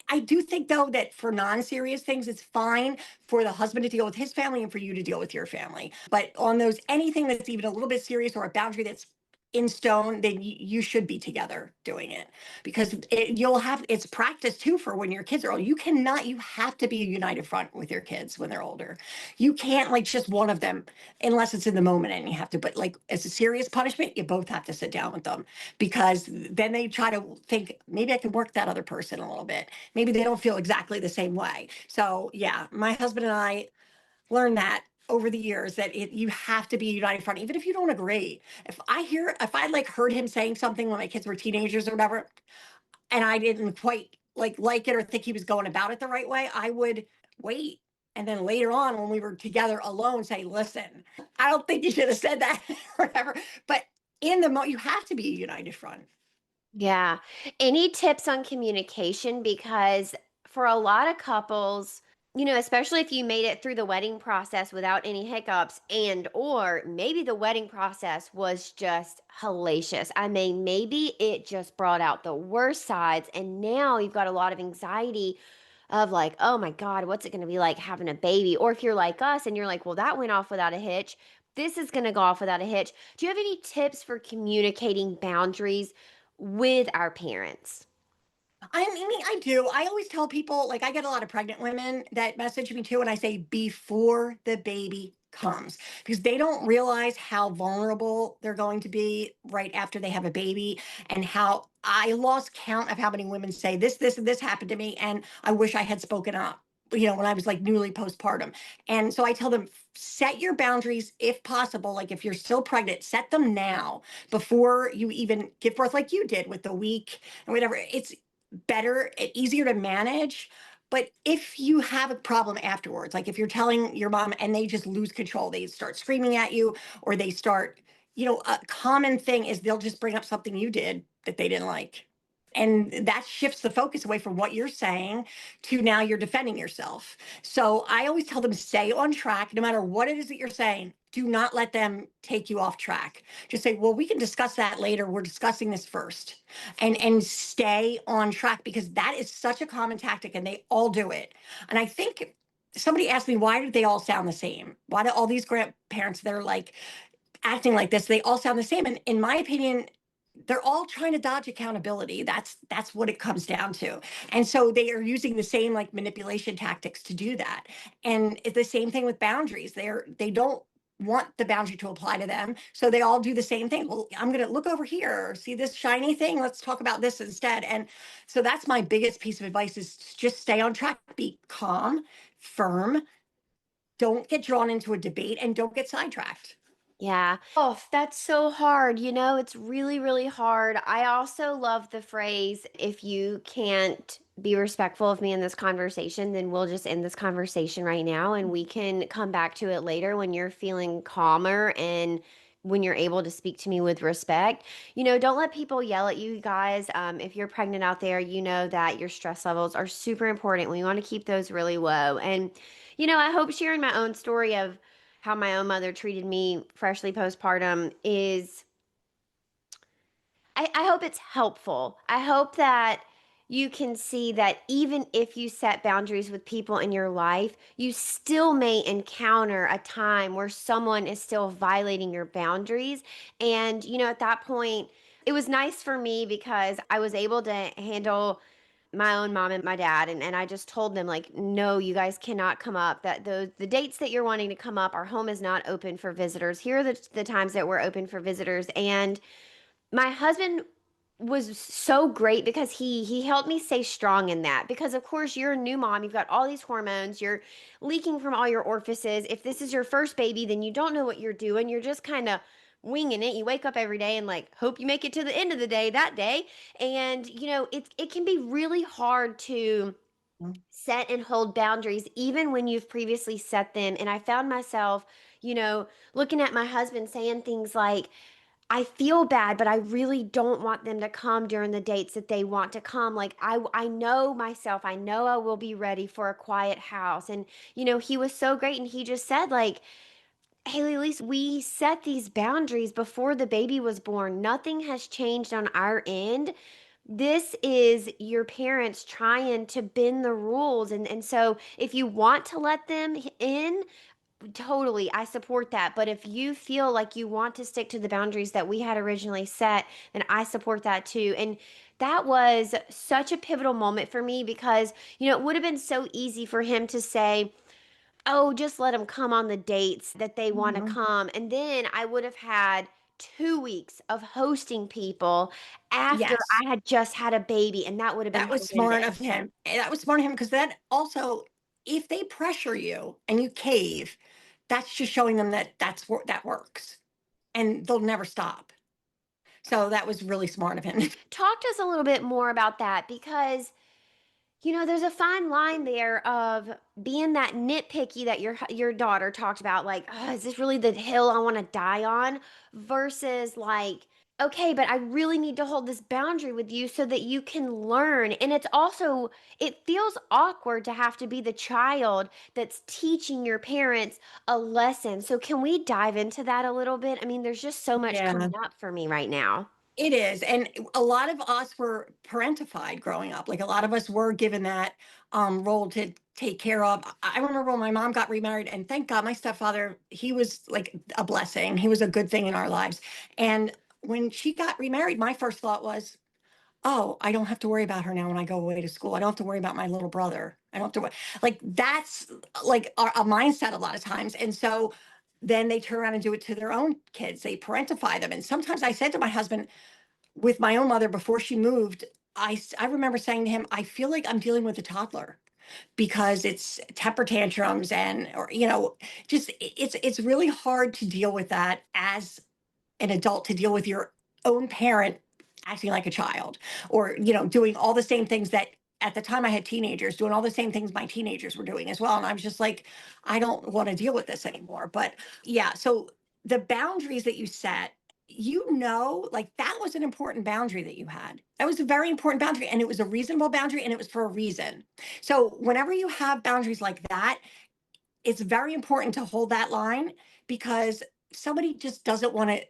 I do think though that for non-serious things it's fine for the husband to deal with his family and for you to deal with your family. But on those anything that's even a little bit serious or a boundary that's in stone, then you should be together doing it, because it's practice too for when your kids are old. You have to be a united front with your kids when they're older. You can't like just one of them unless it's in the moment and you have to, but like as a serious punishment, you both have to sit down with them, because then they try to think maybe I can work that other person a little bit. Maybe they don't feel exactly the same way. So yeah, my husband and I learned that over the years, that you have to be a united front, even if you don't agree. If I like heard him saying something when my kids were teenagers or whatever, and I didn't quite like it or think he was going about it the right way, I would wait. And then later on, when we were together alone, say, listen, I don't think you should have said that or whatever. But in the moment, you have to be a united front. Yeah. Any tips on communication? Because for a lot of couples, especially if you made it through the wedding process without any hiccups, and or maybe the wedding process was just hellacious. I mean, maybe it just brought out the worst sides and now you've got a lot of anxiety of like, "Oh my god, what's it going to be like having a baby?" Or if you're like us and you're like, "Well, that went off without a hitch. This is going to go off without a hitch." Do you have any tips for communicating boundaries with our parents? I do. I always tell people, like, I get a lot of pregnant women that message me too, and I say before the baby comes, because they don't realize how vulnerable they're going to be right after they have a baby, and how I lost count of how many women say this, and this happened to me, and I wish I had spoken up. When I was like newly postpartum. And so I tell them, set your boundaries if possible. Like if you're still pregnant, set them now before you even give birth, like you did with the week and whatever. It's better, easier to manage. But if you have a problem afterwards, like if you're telling your mom and they just lose control, they start screaming at you, or they start, a common thing is they'll just bring up something you did that they didn't like. And that shifts the focus away from what you're saying to now you're defending yourself. So I always tell them stay on track no matter what it is that you're saying. Do not let them take you off track. Just say, well, we can discuss that later. We're discussing this first. And stay on track, because that is such a common tactic and they all do it. And I think somebody asked me, why do they all sound the same? Why do all these grandparents that are like acting like this, they all sound the same? And in my opinion, they're all trying to dodge accountability. That's what it comes down to. And so they are using the same like manipulation tactics to do that. And it's the same thing with boundaries. They don't want the boundary to apply to them. So they all do the same thing. Well, I'm going to look over here, see this shiny thing. Let's talk about this instead. And so that's my biggest piece of advice, is just stay on track, be calm, firm, don't get drawn into a debate, and don't get sidetracked. Yeah. Oh, that's so hard. It's really, really hard. I also love the phrase, if you can't be respectful of me in this conversation, then we'll just end this conversation right now and we can come back to it later when you're feeling calmer and when you're able to speak to me with respect. Don't let people yell at you guys. If you're pregnant out there, you know that your stress levels are super important. We want to keep those really low. And, I hope sharing my own story of how my own mother treated me freshly postpartum is, I hope it's helpful. I hope that you can see that even if you set boundaries with people in your life, you still may encounter a time where someone is still violating your boundaries. And, at that point, it was nice for me because I was able to handle my own mom and my dad, and I just told them, like, no, you guys cannot come up, that the dates that you're wanting to come up, our home is not open for visitors. Here are the times that we're open for visitors. And my husband was so great because he helped me stay strong in that, because of course you're a new mom, you've got all these hormones, you're leaking from all your orifices. If this is your first baby, then you don't know what you're doing, you're just kind of winging it. You wake up every day and like hope you make it to the end of the day that day. And it can be really hard to set and hold boundaries even when you've previously set them. And I found myself, looking at my husband saying things like, I feel bad, but I really don't want them to come during the dates that they want to come. Like, I know myself. I know I will be ready for a quiet house. And he was so great, and he just said, like, hey, Lise, we set these boundaries before the baby was born. Nothing has changed on our end. This is your parents trying to bend the rules. And so if you want to let them in, totally, I support that. But if you feel like you want to stick to the boundaries that we had originally set, then I support that too. And that was such a pivotal moment for me because, it would have been so easy for him to say, oh, just let them come on the dates that they want to Mhm. come. And then I would have had 2 weeks of hosting people after Yes. I had just had a baby. And that would have been That was smart of horrendous. him. That was smart of him, because that also, if they pressure you and you cave, that's just showing them that that works, and they'll never stop. So that was really smart of him. Talk to us a little bit more about that because there's a fine line there of being that nitpicky that your daughter talked about, like, "Ugh, is this really the hill I want to die on?" Versus like, okay, but I really need to hold this boundary with you so that you can learn. And it feels awkward to have to be the child that's teaching your parents a lesson. So can we dive into that a little bit? I mean, there's just so much Yeah. coming up for me right now. It is, and a lot of us were parentified growing up. Like, a lot of us were given that role to take care of. I remember when my mom got remarried, and thank God my stepfather, he was like a blessing. He was a good thing in our lives. And when she got remarried, my first thought was, oh, I don't have to worry about her now when I go away to school. I don't have to worry about my little brother. I don't have to worry. Like, that's like a mindset a lot of times. And so then they turn around and do it to their own kids. They parentify them. And sometimes I said to my husband, with my own mother before she moved, I remember saying to him, I feel like I'm dealing with a toddler, because it's temper tantrums, and or just it's really hard to deal with that as an adult, to deal with your own parent acting like a child, or doing all the same things that at the time I had teenagers doing all the same things my teenagers were doing as well. And I was just like, I don't want to deal with this anymore. But yeah, so the boundaries that you set, like that was an important boundary that you had. That was a very important boundary, and it was a reasonable boundary, and it was for a reason. So whenever you have boundaries like that, it's very important to hold that line, because somebody just doesn't want to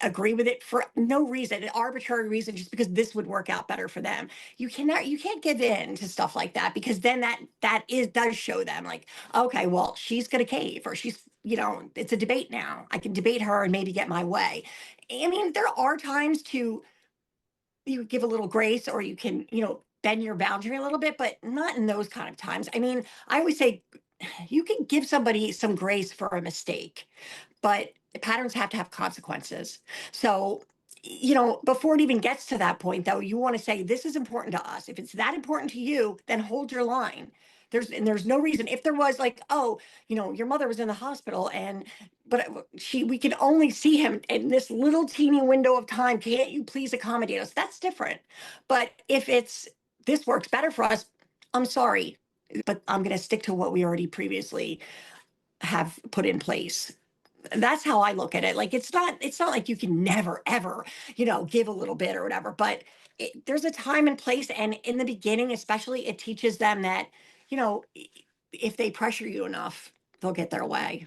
agree with it for no reason, an arbitrary reason, just because this would work out better for them. You can't give in to stuff like that, because then that is does show them like, okay, well, she's gonna cave, or she's, it's a debate now. I can debate her and maybe get my way. I mean, there are times to you give a little grace, or you can, bend your boundary a little bit, but not in those kind of times. I mean, I always say you can give somebody some grace for a mistake, but patterns have to have consequences. So, before it even gets to that point, though, you want to say, this is important to us. If it's that important to you, then hold your line. There's no reason. If there was like, oh, your mother was in the hospital, and but we can only see him in this little teeny window of time. Can't you please accommodate us? That's different. But if it's, this works better for us, I'm sorry, but I'm going to stick to what we already previously have put in place. That's how I look at it. Like, it's not like you can never ever, give a little bit or whatever, but there's a time and place. And in the beginning, especially, it teaches them that, you know, if they pressure you enough, they'll get their way.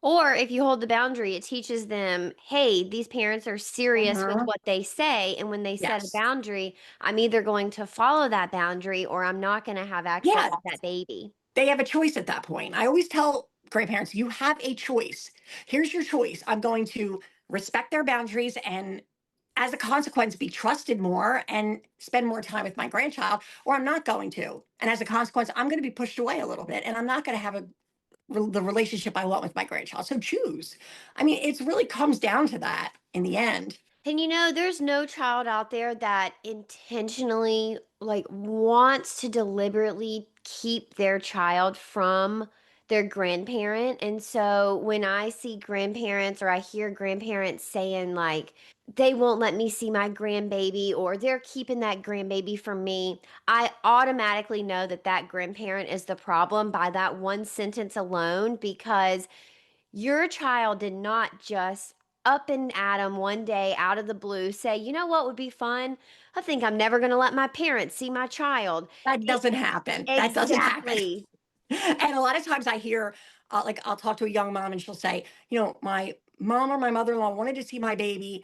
Or if you hold the boundary, it teaches them, hey, these parents are serious with Mhm. what they say. And when they set a Yes. boundary, I'm either going to follow that boundary or I'm not going to have access Yeah. to that baby. They have a choice at that point. I always tell grandparents, you have a choice. Here's your choice. I'm going to respect their boundaries, and as a consequence, be trusted more and spend more time with my grandchild, or I'm not going to. And as a consequence, I'm going to be pushed away a little bit, and I'm not going to have the relationship I want with my grandchild. So choose. I mean, it really comes down to that in the end. And there's no child out there that intentionally like wants to deliberately keep their child from their grandparent. And so when I see grandparents or I hear grandparents saying like they won't let me see my grandbaby or they're keeping that grandbaby from me, I automatically know that that grandparent is the problem by that one sentence alone because your child did not just up and at 'em one day out of the blue say, you know what would be fun? I think I'm never going to let my parents see my child. That It, doesn't happen. That doesn't happen. exactly. And a lot of times I hear, like, I'll talk to a young mom and she'll say, my mom or my mother-in-law wanted to see my baby,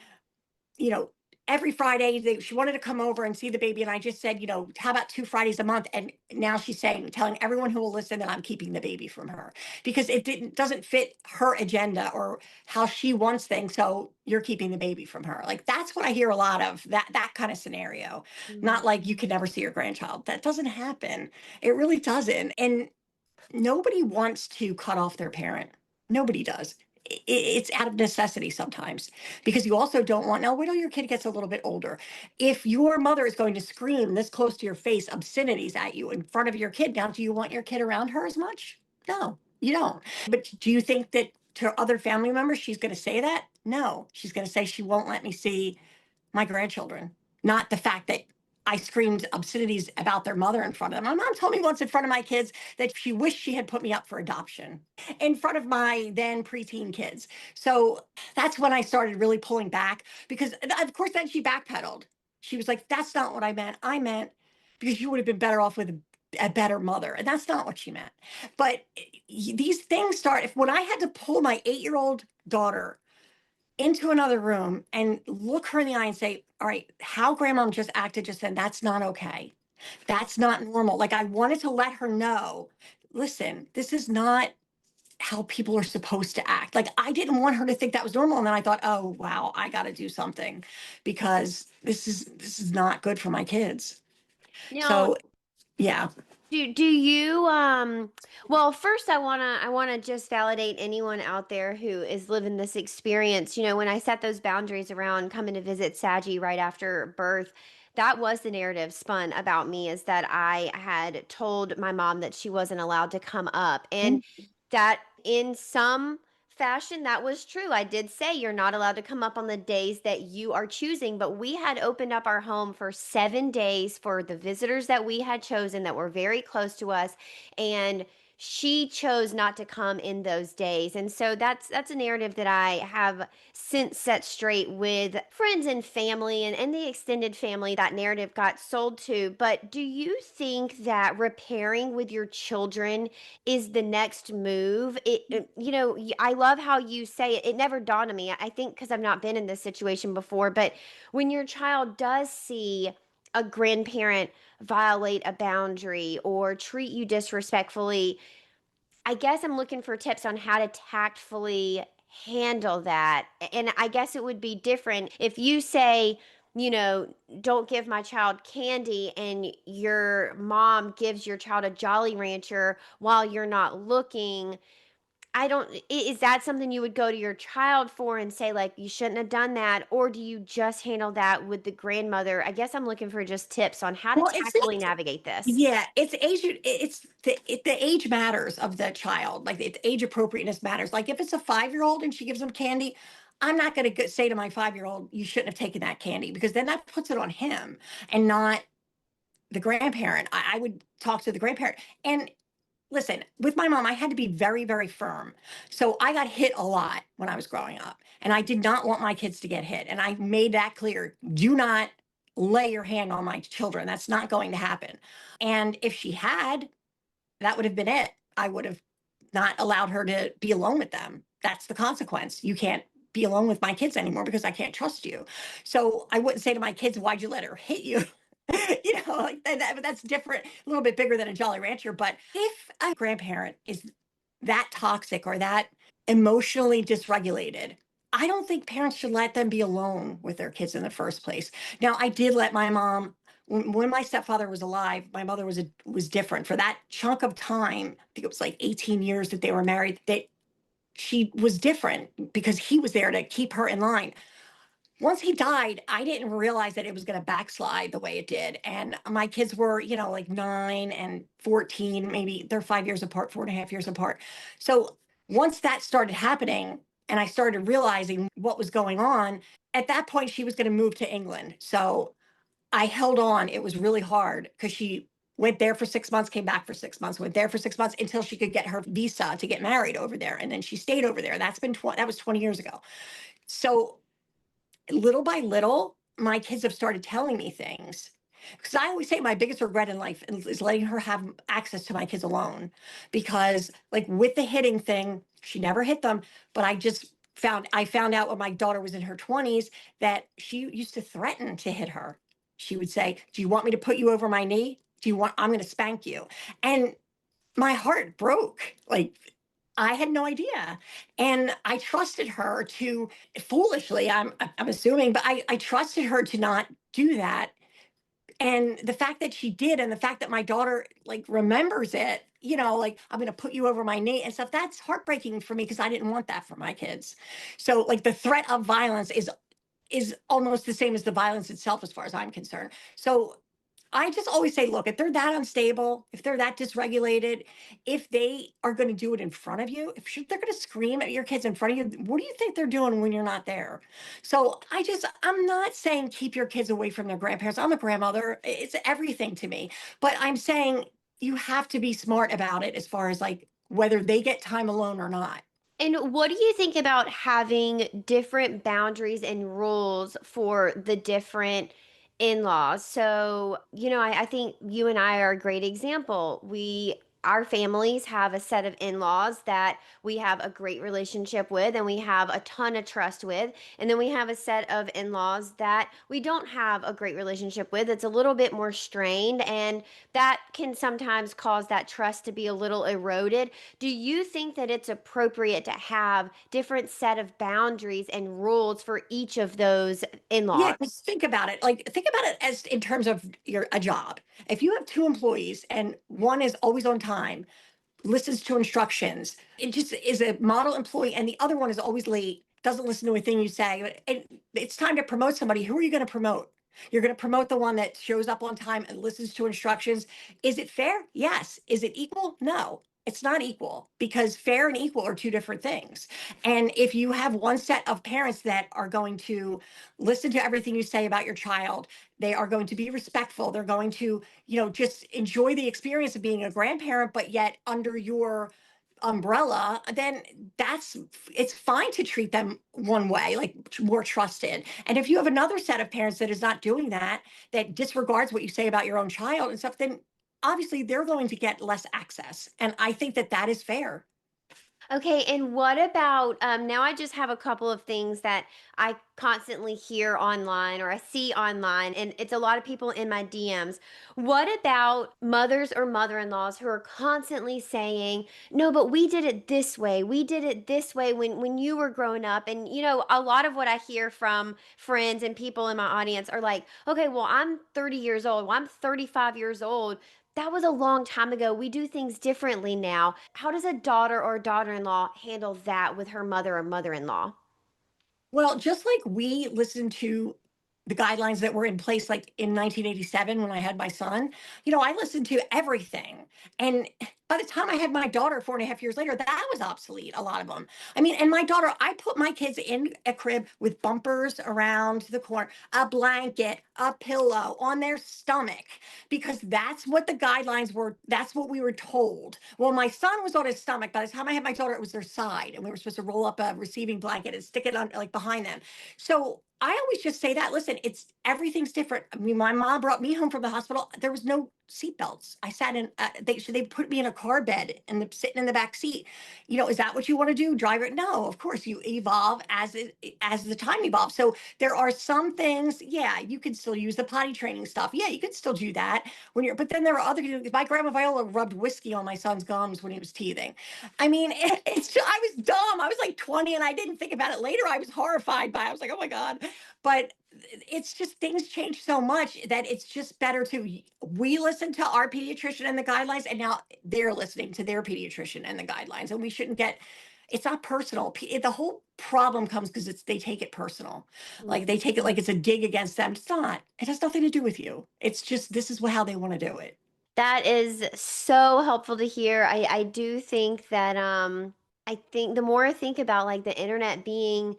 you know, every Friday. She wanted to come over and see the baby. And I just said, how about 2 Fridays a month? And now she's telling everyone who will listen that I'm keeping the baby from her, because doesn't fit her agenda or how she wants things. So you're keeping the baby from her. Like, that's what I hear a lot of, that kind of scenario. Not Mhm. like you can never see your grandchild. That doesn't happen. It really doesn't. And nobody wants to cut off their parent. Nobody does. It's out of necessity sometimes, because you also don't want, now wait till your kid gets a little bit older. If your mother is going to scream this close to your face obscenities at you in front of your kid, now do you want your kid around her as much? No, you don't. But do you think that to other family members she's going to say that? No, she's going to say, she won't let me see my grandchildren, not the fact that I screamed obscenities about their mother in front of them. My mom told me once in front of my kids that she wished she had put me up for adoption in front of my then preteen kids. So that's when I started really pulling back, because, of course, then she backpedaled. She was like, that's not what I meant. I meant because you would have been better off with a better mother. And that's not what she meant. But these things start, if when I had to pull my 8-year-old daughter into another room and look her in the eye and say, all right, how grandmom just acted just then, that's not okay. That's not normal. Like, I wanted to let her know, listen, this is not how people are supposed to act. Like, I didn't want her to think that was normal. And then I thought, oh wow, I got to do something, because this is not good for my kids. Now, So yeah. do you well, first I want to just validate anyone out there who is living this experience. When I set those boundaries around coming to visit Saggy right after birth, that was the narrative spun about me is that I had told my mom that she wasn't allowed to come up. And that in some fashion that was true. I did say you're not allowed to come up on the days that you are choosing, but we had opened up our home for 7 days for the visitors that we had chosen that were very close to us. And she chose not to come in those days. And so that's a narrative that I have since set straight with friends and family and the extended family that narrative got sold to. But do you think that repairing with your children is the next move? I love how you say it. It never dawned on me. I think because I've not been in this situation before, but when your child does see a grandparent violate a boundary or treat you disrespectfully, I guess I'm looking for tips on how to tactfully handle that. And I guess it would be different if you say, don't give my child candy and your mom gives your child a Jolly Rancher while you're not looking. I don't is that something you would go to your child for and say, like, "You shouldn't have done that," or do you just handle that with the grandmother? I guess I'm looking for just tips on how to Well, it's not. tactfully navigate this. Yeah, it's age. The age matters of the child. Like it's age appropriateness matters. Like if it's a 5-year-old and she gives them candy, I'm not going to say to my 5-year-old, "You shouldn't have taken that candy," because then that puts it on him and not the grandparent. I would talk to the grandparent. And listen, with my mom, I had to be very, very firm. So I got hit a lot when I was growing up, and I did not want my kids to get hit. And I made that clear. Do not lay your hand on my children. That's not going to happen. And if she had, that would have been it. I would have not allowed her to be alone with them. That's the consequence. You can't be alone with my kids anymore because I can't trust you. So I wouldn't say to my kids, "Why'd you let her hit you?" Like that's different, a little bit bigger than a Jolly Rancher. But if a grandparent is that toxic or that emotionally dysregulated, I don't think parents should let them be alone with their kids in the first place. Now, I did let my mom when my stepfather was alive. My mother was different for that chunk of time. I think it was like 18 years that they were married. That she was different because he was there to keep her in line. Once he died, I didn't realize that it was going to backslide the way it did. And my kids were, like 9 and 14, maybe they're 5 years apart, 4.5 years apart. So once that started happening and I started realizing what was going on, at that point, she was going to move to England. So I held on. It was really hard because she went there for 6 months, came back for 6 months, went there for 6 months until she could get her visa to get married over there. And then she stayed over there. That was 20 years ago. So little by little, my kids have started telling me things. Because I always say my biggest regret in life is letting her have access to my kids alone. Because, like with the hitting thing, she never hit them, but I found out when my daughter was in her 20s that she used to threaten to hit her. She would say, "Do you want me to put you over my knee? I'm going to spank you." And my heart broke. Like I had no idea. And I trusted her to foolishly, I'm assuming, but I trusted her to not do that. And the fact that she did, and the fact that my daughter like remembers it, like I'm gonna put you over my knee and stuff, that's heartbreaking for me because I didn't want that for my kids. So like the threat of violence is almost the same as the violence itself as far as I'm concerned. So I just always say, look, if they're that unstable, if they're that dysregulated, if they are going to do it in front of you, they're going to scream at your kids in front of you, what do you think they're doing when you're not there? So I'm not saying keep your kids away from their grandparents. I'm a grandmother. It's everything to me. But I'm saying you have to be smart about it as far as like whether they get time alone or not. And what do you think about having different boundaries and rules for the different in-laws? So, I think you and I are a great example. Our families have a set of in-laws that we have a great relationship with and we have a ton of trust with. And then we have a set of in-laws that we don't have a great relationship with. It's a little bit more strained, and that can sometimes cause that trust to be a little eroded. Do you think that it's appropriate to have different set of boundaries and rules for each of those Yeah, in-laws? 'cause think about it. Like, think about it as in terms of a job. If you have two employees and one is always on time, listens to instructions, it just is a model employee, and the other one is always late, doesn't listen to a thing you say, and it's time to promote somebody. Who are you going to promote? You're going to promote the one that shows up on time and listens to instructions. Is it fair? Yes. Is it equal? No. It's not equal, because fair and equal are two different things. And if you have one set of parents that are going to listen to everything you say about your child, they are going to be respectful, they're going to, just enjoy the experience of being a grandparent, but yet under your umbrella, then that's it's fine to treat them one way, like more trusted. And if you have another set of parents that is not doing that, that disregards what you say about your own child and stuff, then obviously they're going to get less access. And I think that that is fair. Okay, and what about now? I just have a couple of things that I constantly hear online or I see online, and it's a lot of people in my DMs. What about mothers or mother in laws who are constantly saying, no, but we did it this way. We did it this way when you were growing up. And, a lot of what I hear from friends and people in my audience are like, okay, well, I'm 30 years old. Well, I'm 35 years old. That was a long time ago. We do things differently now. How does a daughter or daughter in law handle that with her mother or mother in law? Well, just like we listened to the guidelines that were in place, like in 1987 when I had my son, I listened to everything. And by the time I had my daughter 4.5 years later, that was obsolete, a lot of them. I mean, and my daughter, I put my kids in a crib with bumpers around the corner, a blanket, a pillow on their stomach, because that's what the guidelines were. That's what we were told. Well, my son was on his stomach. By the time I had my daughter, it was their side. And we were supposed to roll up a receiving blanket and stick it on like behind them. So I always just say that, listen, it's everything's different. I mean, my mom brought me home from the hospital. There was no seatbelts. I sat in, they put me in a car bed and sitting in the back seat. Is that what you want to do? Drive it? No, of course you evolve as the time evolves. So there are some things, yeah, you can still use the potty training stuff. Yeah, you can still do that but then there are other, my grandma Viola rubbed whiskey on my son's gums when he was teething. I mean, I was dumb. I was like 20 and I didn't think about it later. I was horrified by it. I was like, oh my God. But it's just things change so much that it's just better to we listen to our pediatrician and the guidelines, and now they're listening to their pediatrician and the guidelines. And we shouldn't get it's not personal. The whole problem comes because they take it personal. Like they take it like it's a dig against them. It's not. It has nothing to do with you. It's just this is how they want to do it. That is so helpful to hear. I do think that I think the more I think about like the internet being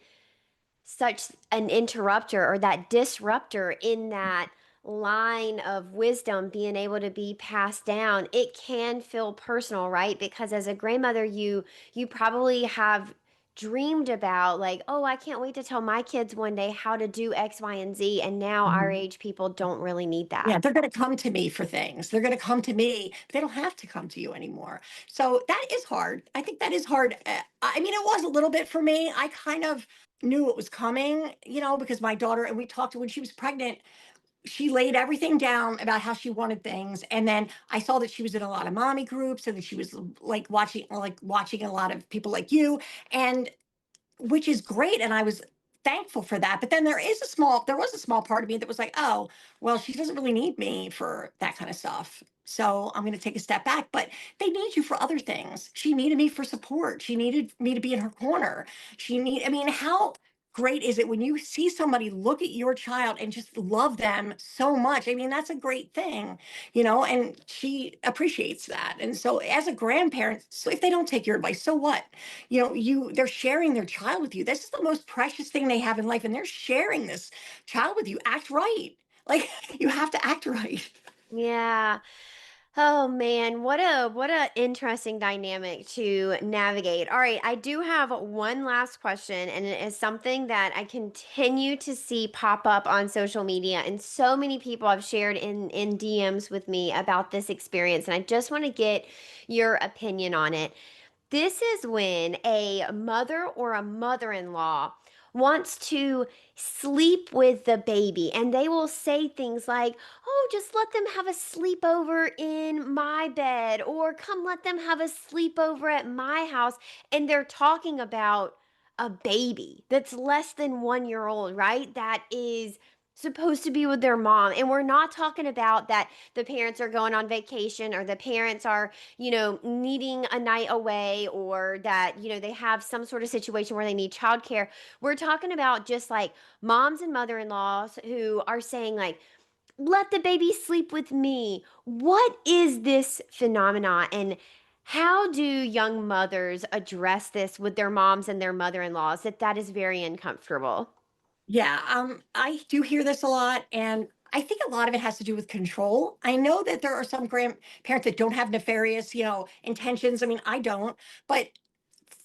such an interrupter or that disruptor in that line of wisdom being able to be passed down, it can feel personal, right? Because as a grandmother, you probably have dreamed about like, oh, I can't wait to tell my kids one day how to do X, Y, and Z. And now our Mhm. age people don't really need that. Yeah, they're going to come to me for things. They're going to come to me. But they don't have to come to you anymore. So that is hard. I think that is hard. I mean, it was a little bit for me. I kind of knew it was coming, because my daughter, and we talked when she was pregnant, she laid everything down about how she wanted things. And then I saw that she was in a lot of mommy groups and that she was like watching a lot of people like you. And which is great. And I was thankful for that. But then there was a small part of me that was like, oh, well, she doesn't really need me for that kind of stuff. So I'm going to take a step back. But they need you for other things. She needed me for support. She needed me to be in her corner. I mean, how great is it when you see somebody look at your child and just love them so much? I mean, that's a great thing, and she appreciates that. And so as a grandparent, so if they don't take your advice, so what? They're sharing their child with you. This is the most precious thing they have in life, and they're sharing this child with you. Act right. Like you have to act right. Yeah. Oh man, what a interesting dynamic to navigate. All right, I do have one last question, and it is something that I continue to see pop up on social media, and so many people have shared in DMs with me about this experience, and I just want to get your opinion on it. This is when a mother or a mother in law wants to sleep with the baby, and they will say things like, oh, just let them have a sleepover in my bed, or come let them have a sleepover at my house. And they're talking about a baby that's less than 1 year old, right? That is supposed to be with their mom. And we're not talking about that the parents are going on vacation or the parents are needing a night away or that, they have some sort of situation where they need childcare. We're talking about just like moms and mother in laws who are saying, like, let the baby sleep with me. What is this phenomenon? And How do young mothers address this with their moms and their mother-in-laws that is very uncomfortable? Yeah, I do hear this a lot, and I think a lot of it has to do with control. I know that there are some grandparents that don't have nefarious, intentions. I mean, I don't, but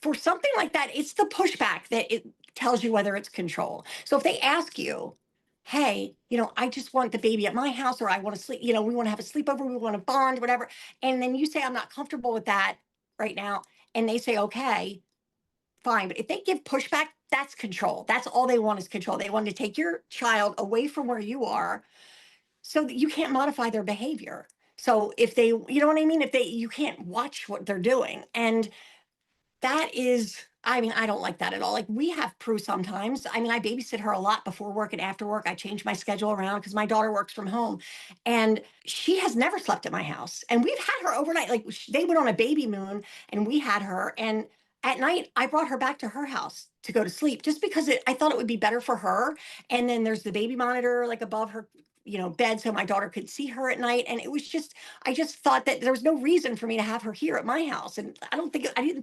for something like that, it's the pushback that it tells you whether it's control. So if they ask you, "Hey, I just want the baby at my house, or I want to sleep, we want to have a sleepover, we want to bond, whatever," and then you say, "I'm not comfortable with that right now," and they say, "Okay." Fine. But if they give pushback, that's control. That's all they want is control. They want to take your child away from where you are so that you can't modify their behavior. So if they, you know what I mean? If they, you can't watch what they're doing. And that is, I mean, I don't like that at all. Like we have Prue sometimes. I mean, I babysit her a lot before work and after work. I change my schedule around because my daughter works from home, and she has never slept at my house. And we've had her overnight. Like they went on a baby moon, and we had her. And at night, I brought her back to her house to go to sleep just because I thought it would be better for her. And then there's the baby monitor like above her, bed, so my daughter could see her at night. And it was just, I just thought that there was no reason for me to have her here at my house. And I didn't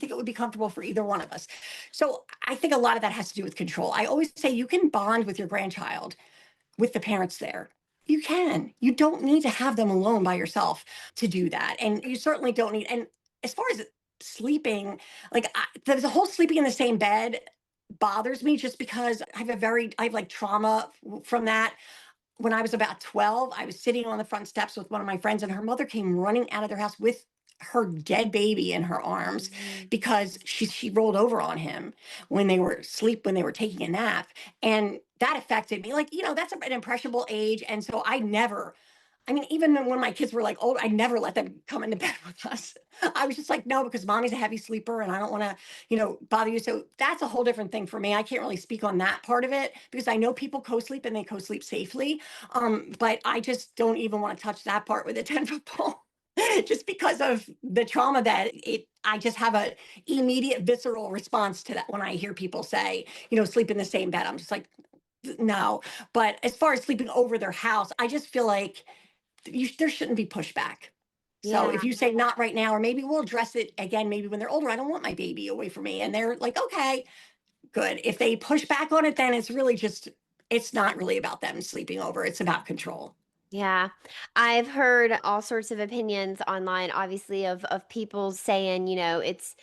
think it would be comfortable for either one of us. So I think a lot of that has to do with control. I always say you can bond with your grandchild with the parents there. You can. You don't need to have them alone by yourself to do that. And you certainly don't need, and as far as sleeping, like the whole sleeping in the same bed bothers me just because I have like trauma from that. When I was about 12, I was sitting on the front steps with one of my friends, and her mother came running out of their house with her dead baby in her arms Mhm. because she rolled over on him when they were taking a nap. And that affected me. Like, that's an impressionable age. And so I mean, even when my kids were like old, I never let them come into bed with us. I was just like, no, because mommy's a heavy sleeper and I don't want to, bother you. So that's a whole different thing for me. I can't really speak on that part of it because I know people co-sleep and they co-sleep safely. But I just don't even want to touch that part with a 10-foot pole. Just because of the trauma that I just have a immediate visceral response to that when I hear people say, sleep in the same bed. I'm just like, no. But as far as sleeping over their house, I just feel like there shouldn't be pushback. So Yeah. if you say not right now, or maybe we'll address it again, maybe when they're older, I don't want my baby away from me. And they're like, okay, good. If they push back on it, then it's not really about them sleeping over. It's about control. Yeah. I've heard all sorts of opinions online, obviously, of people saying, it's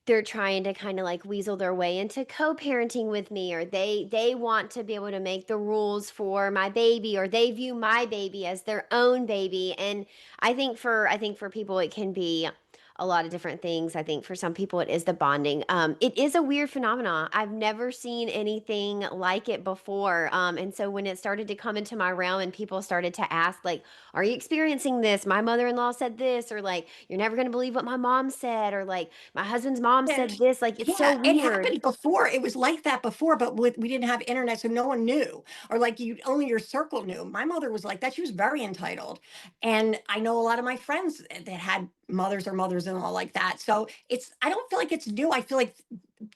they're trying to kind of like weasel their way into co-parenting with me, or they want to be able to make the rules for my baby, or they view my baby as their own baby. And I think for people it can be a lot of different things. I think for some people it is the bonding. It is a weird phenomenon. I've never seen anything like it before. And so when it started to come into my realm and people started to ask, like, are you experiencing this? My mother-in-law said this, or like, you're never going to believe what my mom said, or like, my husband's mom And said this. Like, it's so yeah, it weird. happened before. It was like that before, but we didn't have internet, so no one knew, or like you only your circle knew. My mother was like that. She was very entitled, and I know a lot of my friends that had mothers or mothers-in-law like that. So I don't feel like it's new. I feel like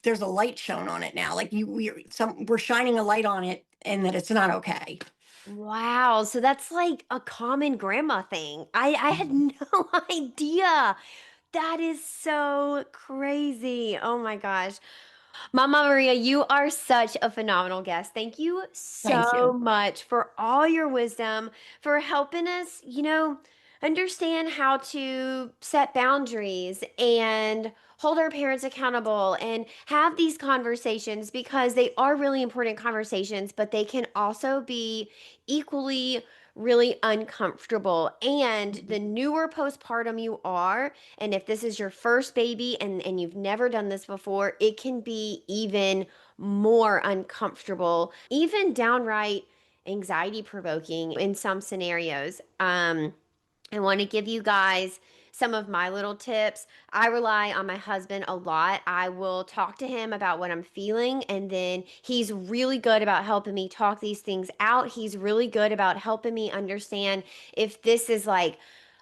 there's a light shown on it now. Like we're shining a light on it, and that it's not okay. Wow. So that's like a common grandma thing. I had Mhm. no idea. That is so crazy. Oh my gosh. Mama Maria, you are such a phenomenal guest. Thank you Thank so you. much for all your wisdom, for helping us, understand how to set boundaries and hold our parents accountable and have these conversations, because they are really important conversations, but they can also be equally really uncomfortable. And the newer postpartum you are, and if this is your first baby and you've never done this before, it can be even more uncomfortable, even downright anxiety provoking in some scenarios. I want to give you guys some of my little tips. I rely on my husband a lot. I will talk to him about what I'm feeling, and then he's really good about helping me talk these things out. He's really good about helping me understand if this is like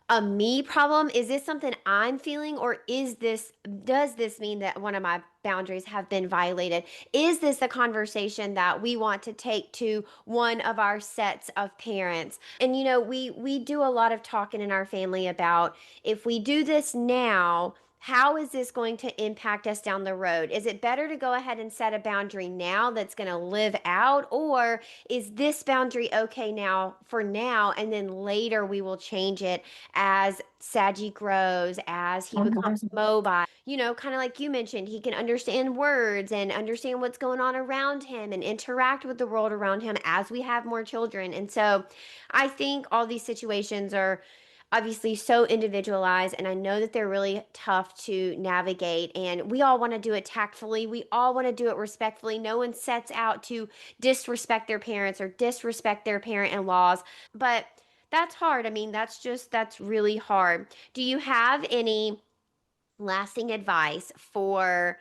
a me problem. Is this something I'm feeling, or does this mean that one of my boundaries have been violated? Is this a conversation that we want to take to one of our sets of parents? And we do a lot of talking in our family about, if we do this now, how is this going to impact us down the road? Is it better to go ahead and set a boundary now that's going to live out? Or is this boundary okay now for now? And then later we will change it as Saggy grows, as he becomes mobile. Kind of like you mentioned, he can understand words and understand what's going on around him and interact with the world around him as we have more children. And so I think all these situations are obviously so individualized, and I know that they're really tough to navigate, and we all want to do it tactfully. We all want to do it respectfully. No one sets out to disrespect their parents or disrespect their parent-in-laws, but that's hard. I mean, that's really hard. Do you have any lasting advice for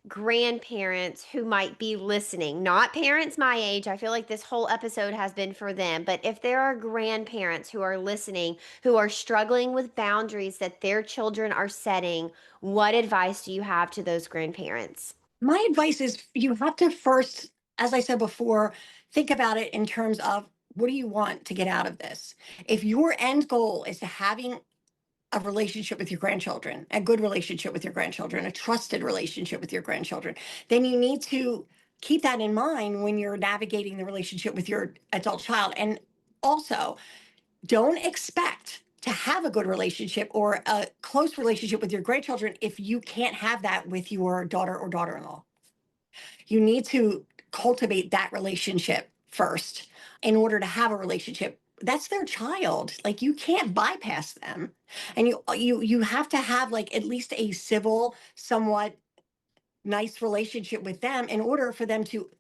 grandparents who might be listening, not parents my age? I feel like this whole episode has been for them, but if there are grandparents who are listening who are struggling with boundaries that their children are setting, what advice do you have to those grandparents? My advice is you have to first, as I said before, think about it in terms of what do you want to get out of this? If your end goal is to having a relationship with your grandchildren, a good relationship with your grandchildren, a trusted relationship with your grandchildren, then you need to keep that in mind when you're navigating the relationship with your adult child. And also, don't expect to have a good relationship or a close relationship with your grandchildren if you can't have that with your daughter or daughter in law. You need to cultivate that relationship first in order to have a relationship. That's their child. Like, you can't bypass them. And you have to have like at least a civil, somewhat nice relationship with them in order for them to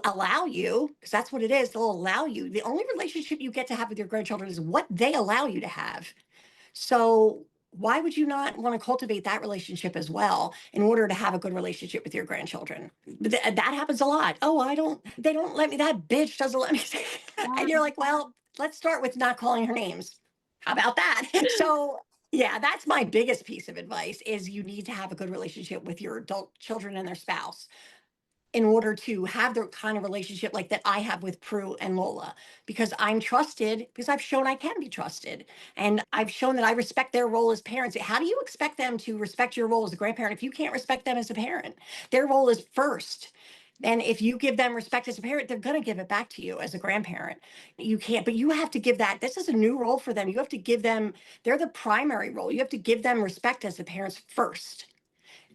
allow you, because that's what it is. They'll allow you. The only relationship you get to have with your grandchildren is what they allow you to have. So why would you not want to cultivate that relationship as well in order to have a good relationship with your grandchildren? That happens a lot. Oh, they don't let me, that bitch doesn't let me say. And you're like, well, let's start with not calling her names. How about that? So yeah, that's my biggest piece of advice is you need to have a good relationship with your adult children and their spouse in order to have the kind of relationship like that I have with Prue and Lola, because I'm trusted, because I've shown I can be trusted. And I've shown that I respect their role as parents. How do you expect them to respect your role as a grandparent if you can't respect them as a parent? Their role is first. And if you give them respect as a parent, they're going to give it back to you as a grandparent. You can't, but you have to give that. This is a new role for them. You have to give them, they're the primary role. You have to give them respect as the parents first,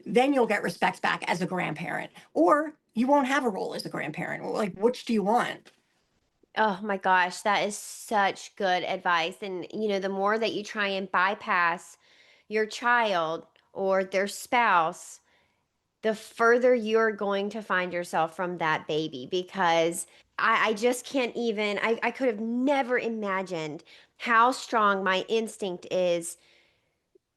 then you'll get respect back as a grandparent, or you won't have a role as a grandparent. Like, which do you want? Oh my gosh, that is such good advice. And, the more that you try and bypass your child or their spouse, the further you're going to find yourself from that baby, because I just can't even, I could have never imagined how strong my instinct is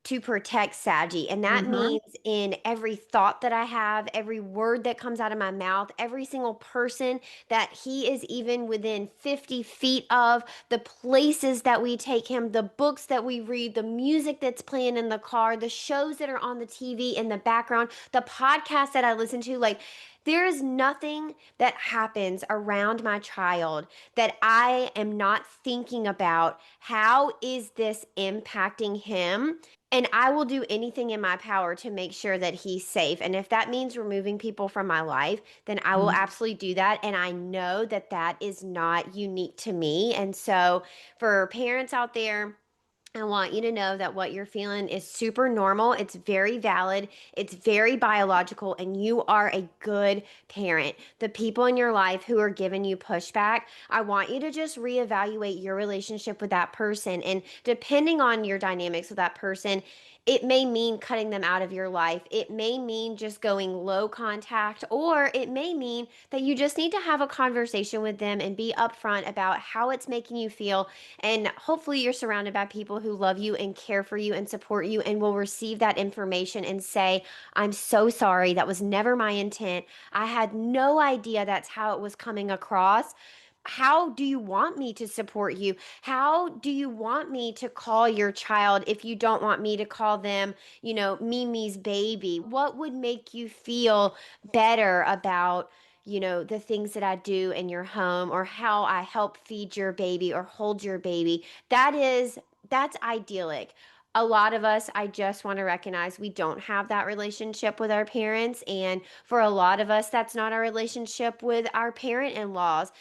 to protect Saji. And that Mm-hmm. means in every thought that I have, every word that comes out of my mouth, every single person that he is even within 50 feet of, the places that we take him, the books that we read, the music that's playing in the car, the shows that are on the TV in the background, the podcasts that I listen to. Like, there is nothing that happens around my child that I am not thinking about. How is this impacting him? And I will do anything in my power to make sure that he's safe. And if that means removing people from my life, then I will absolutely do that. And I know that that is not unique to me. And so, for parents out there, I want you to know that what you're feeling is super normal. It's very valid. It's very biological, and you are a good parent. The people in your life who are giving you pushback, I want you to just reevaluate your relationship with that person. And depending on your dynamics with that person, it may mean cutting them out of your life. It may mean just going low contact, or it may mean that you just need to have a conversation with them and be upfront about how it's making you feel. And hopefully, you're surrounded by people who love you and care for you and support you and will receive that information and say, I'm so sorry. That was never my intent. I had no idea that's how it was coming across. How do you want me to support you? How do you want me to call your child if you don't want me to call them, Mimi's baby? What would make you feel better about, the things that I do in your home, or how I help feed your baby or hold your baby? That's idyllic. a lot of us, I just want to recognize we don't have that relationship with our parents. And for a lot of us, that's not our relationship with our parent in laws.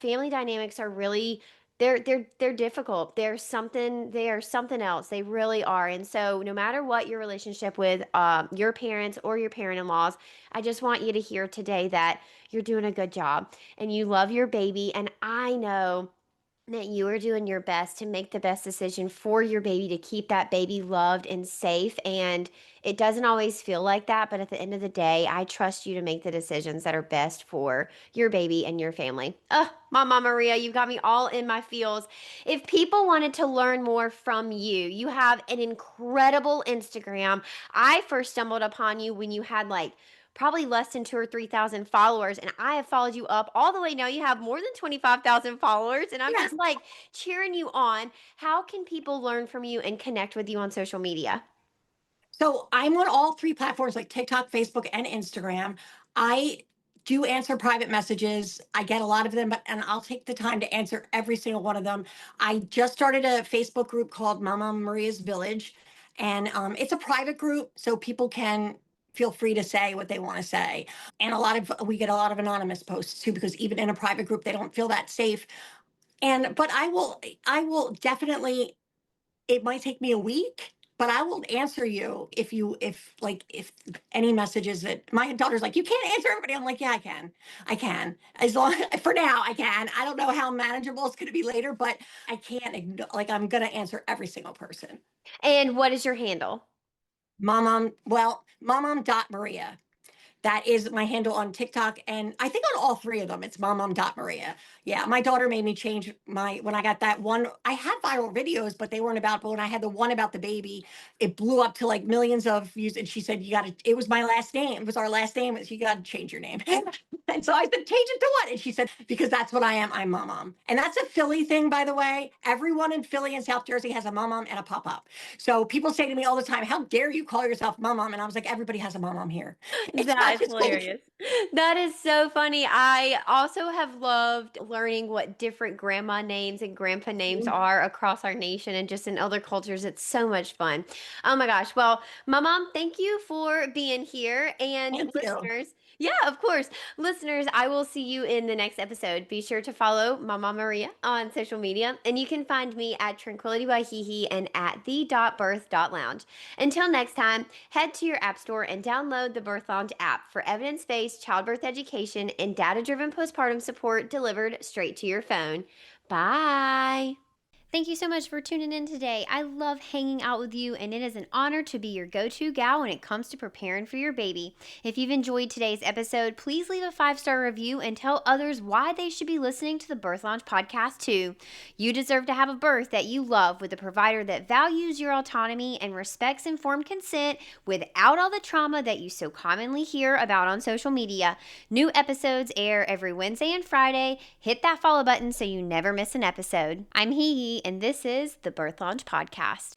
Family dynamics are really they're difficult. They are something else. They really are. And so no matter what your relationship with your parents or your parent-in-laws, I just want you to hear today that you're doing a good job and you love your baby. And I know that you are doing your best to make the best decision for your baby to keep that baby loved and safe. And it doesn't always feel like that, but at the end of the day, I trust you to make the decisions that are best for your baby and your family. Mama Maria, you've got me all in my feels. If people wanted to learn more from you, you have an incredible Instagram. I first stumbled upon you when you had like probably less than 2 or 3 thousand followers, and I have followed you up all the way. Now you have more than 25,000 followers, and I'm Yeah. just like cheering you on. How can people learn from you and connect with you on social media? So I'm on all three platforms like TikTok, Facebook, and Instagram. I do answer private messages. I get a lot of them, but and I'll take the time to answer every single one of them. I just started a Facebook group called Mama Maria's Village, and it's a private group, so people can feel free to say what they want to say. And we get a lot of anonymous posts too, because even in a private group, they don't feel that safe. And but I will definitely, it might take me a week, but I will answer you if any messages that my daughter's like, you can't answer everybody. I'm like, yeah, I can. I can. As long for now I can. I don't know how manageable it's gonna be later, but I can't like I'm gonna answer every single person. And what is your handle? Maria. That is my handle on TikTok, and I think on all three of them, it's Maria. Yeah, my daughter made me change my when I got that one. I had viral videos, but they weren't about. But when I had the one about the baby, it blew up to like millions of views. And she said, "You got to." It was my last name. It was our last name. And you got to change your name. And so I said, "Change it to what?" And she said, "Because that's what I am. I'm Mom." And that's a Philly thing, by the way. Everyone in Philly and South Jersey has a Mom and a Pop Up. So people say to me all the time, "How dare you call yourself Mom?" And I was like, "Everybody has a Mom here." It's not That's just Philly. hilarious. That is so funny. I also have loved learning what different grandma names and grandpa names are across our nation and just in other cultures. It's so much fun. Oh my gosh. Well, my mom, thank you for being here. And Thank you. listeners, yeah, of course. Listeners, I will see you in the next episode. Be sure to follow Mama Maria on social media, and you can find me at Tranquility by HeHe and at the.birth.lounge. Until next time, head to your app store and download the Birth Lounge app for evidence-based childbirth education and data-driven postpartum support delivered straight to your phone. Bye. Thank you so much for tuning in today. I love hanging out with you, and it is an honor to be your go-to gal when it comes to preparing for your baby. If you've enjoyed today's episode, please leave a 5-star review and tell others why they should be listening to the Birth Lounge podcast too. You deserve to have a birth that you love with a provider that values your autonomy and respects informed consent without all the trauma that you so commonly hear about on social media. New episodes air every Wednesday and Friday. Hit that follow button so you never miss an episode. I'm HeHe, and this is the Birth Lounge Podcast.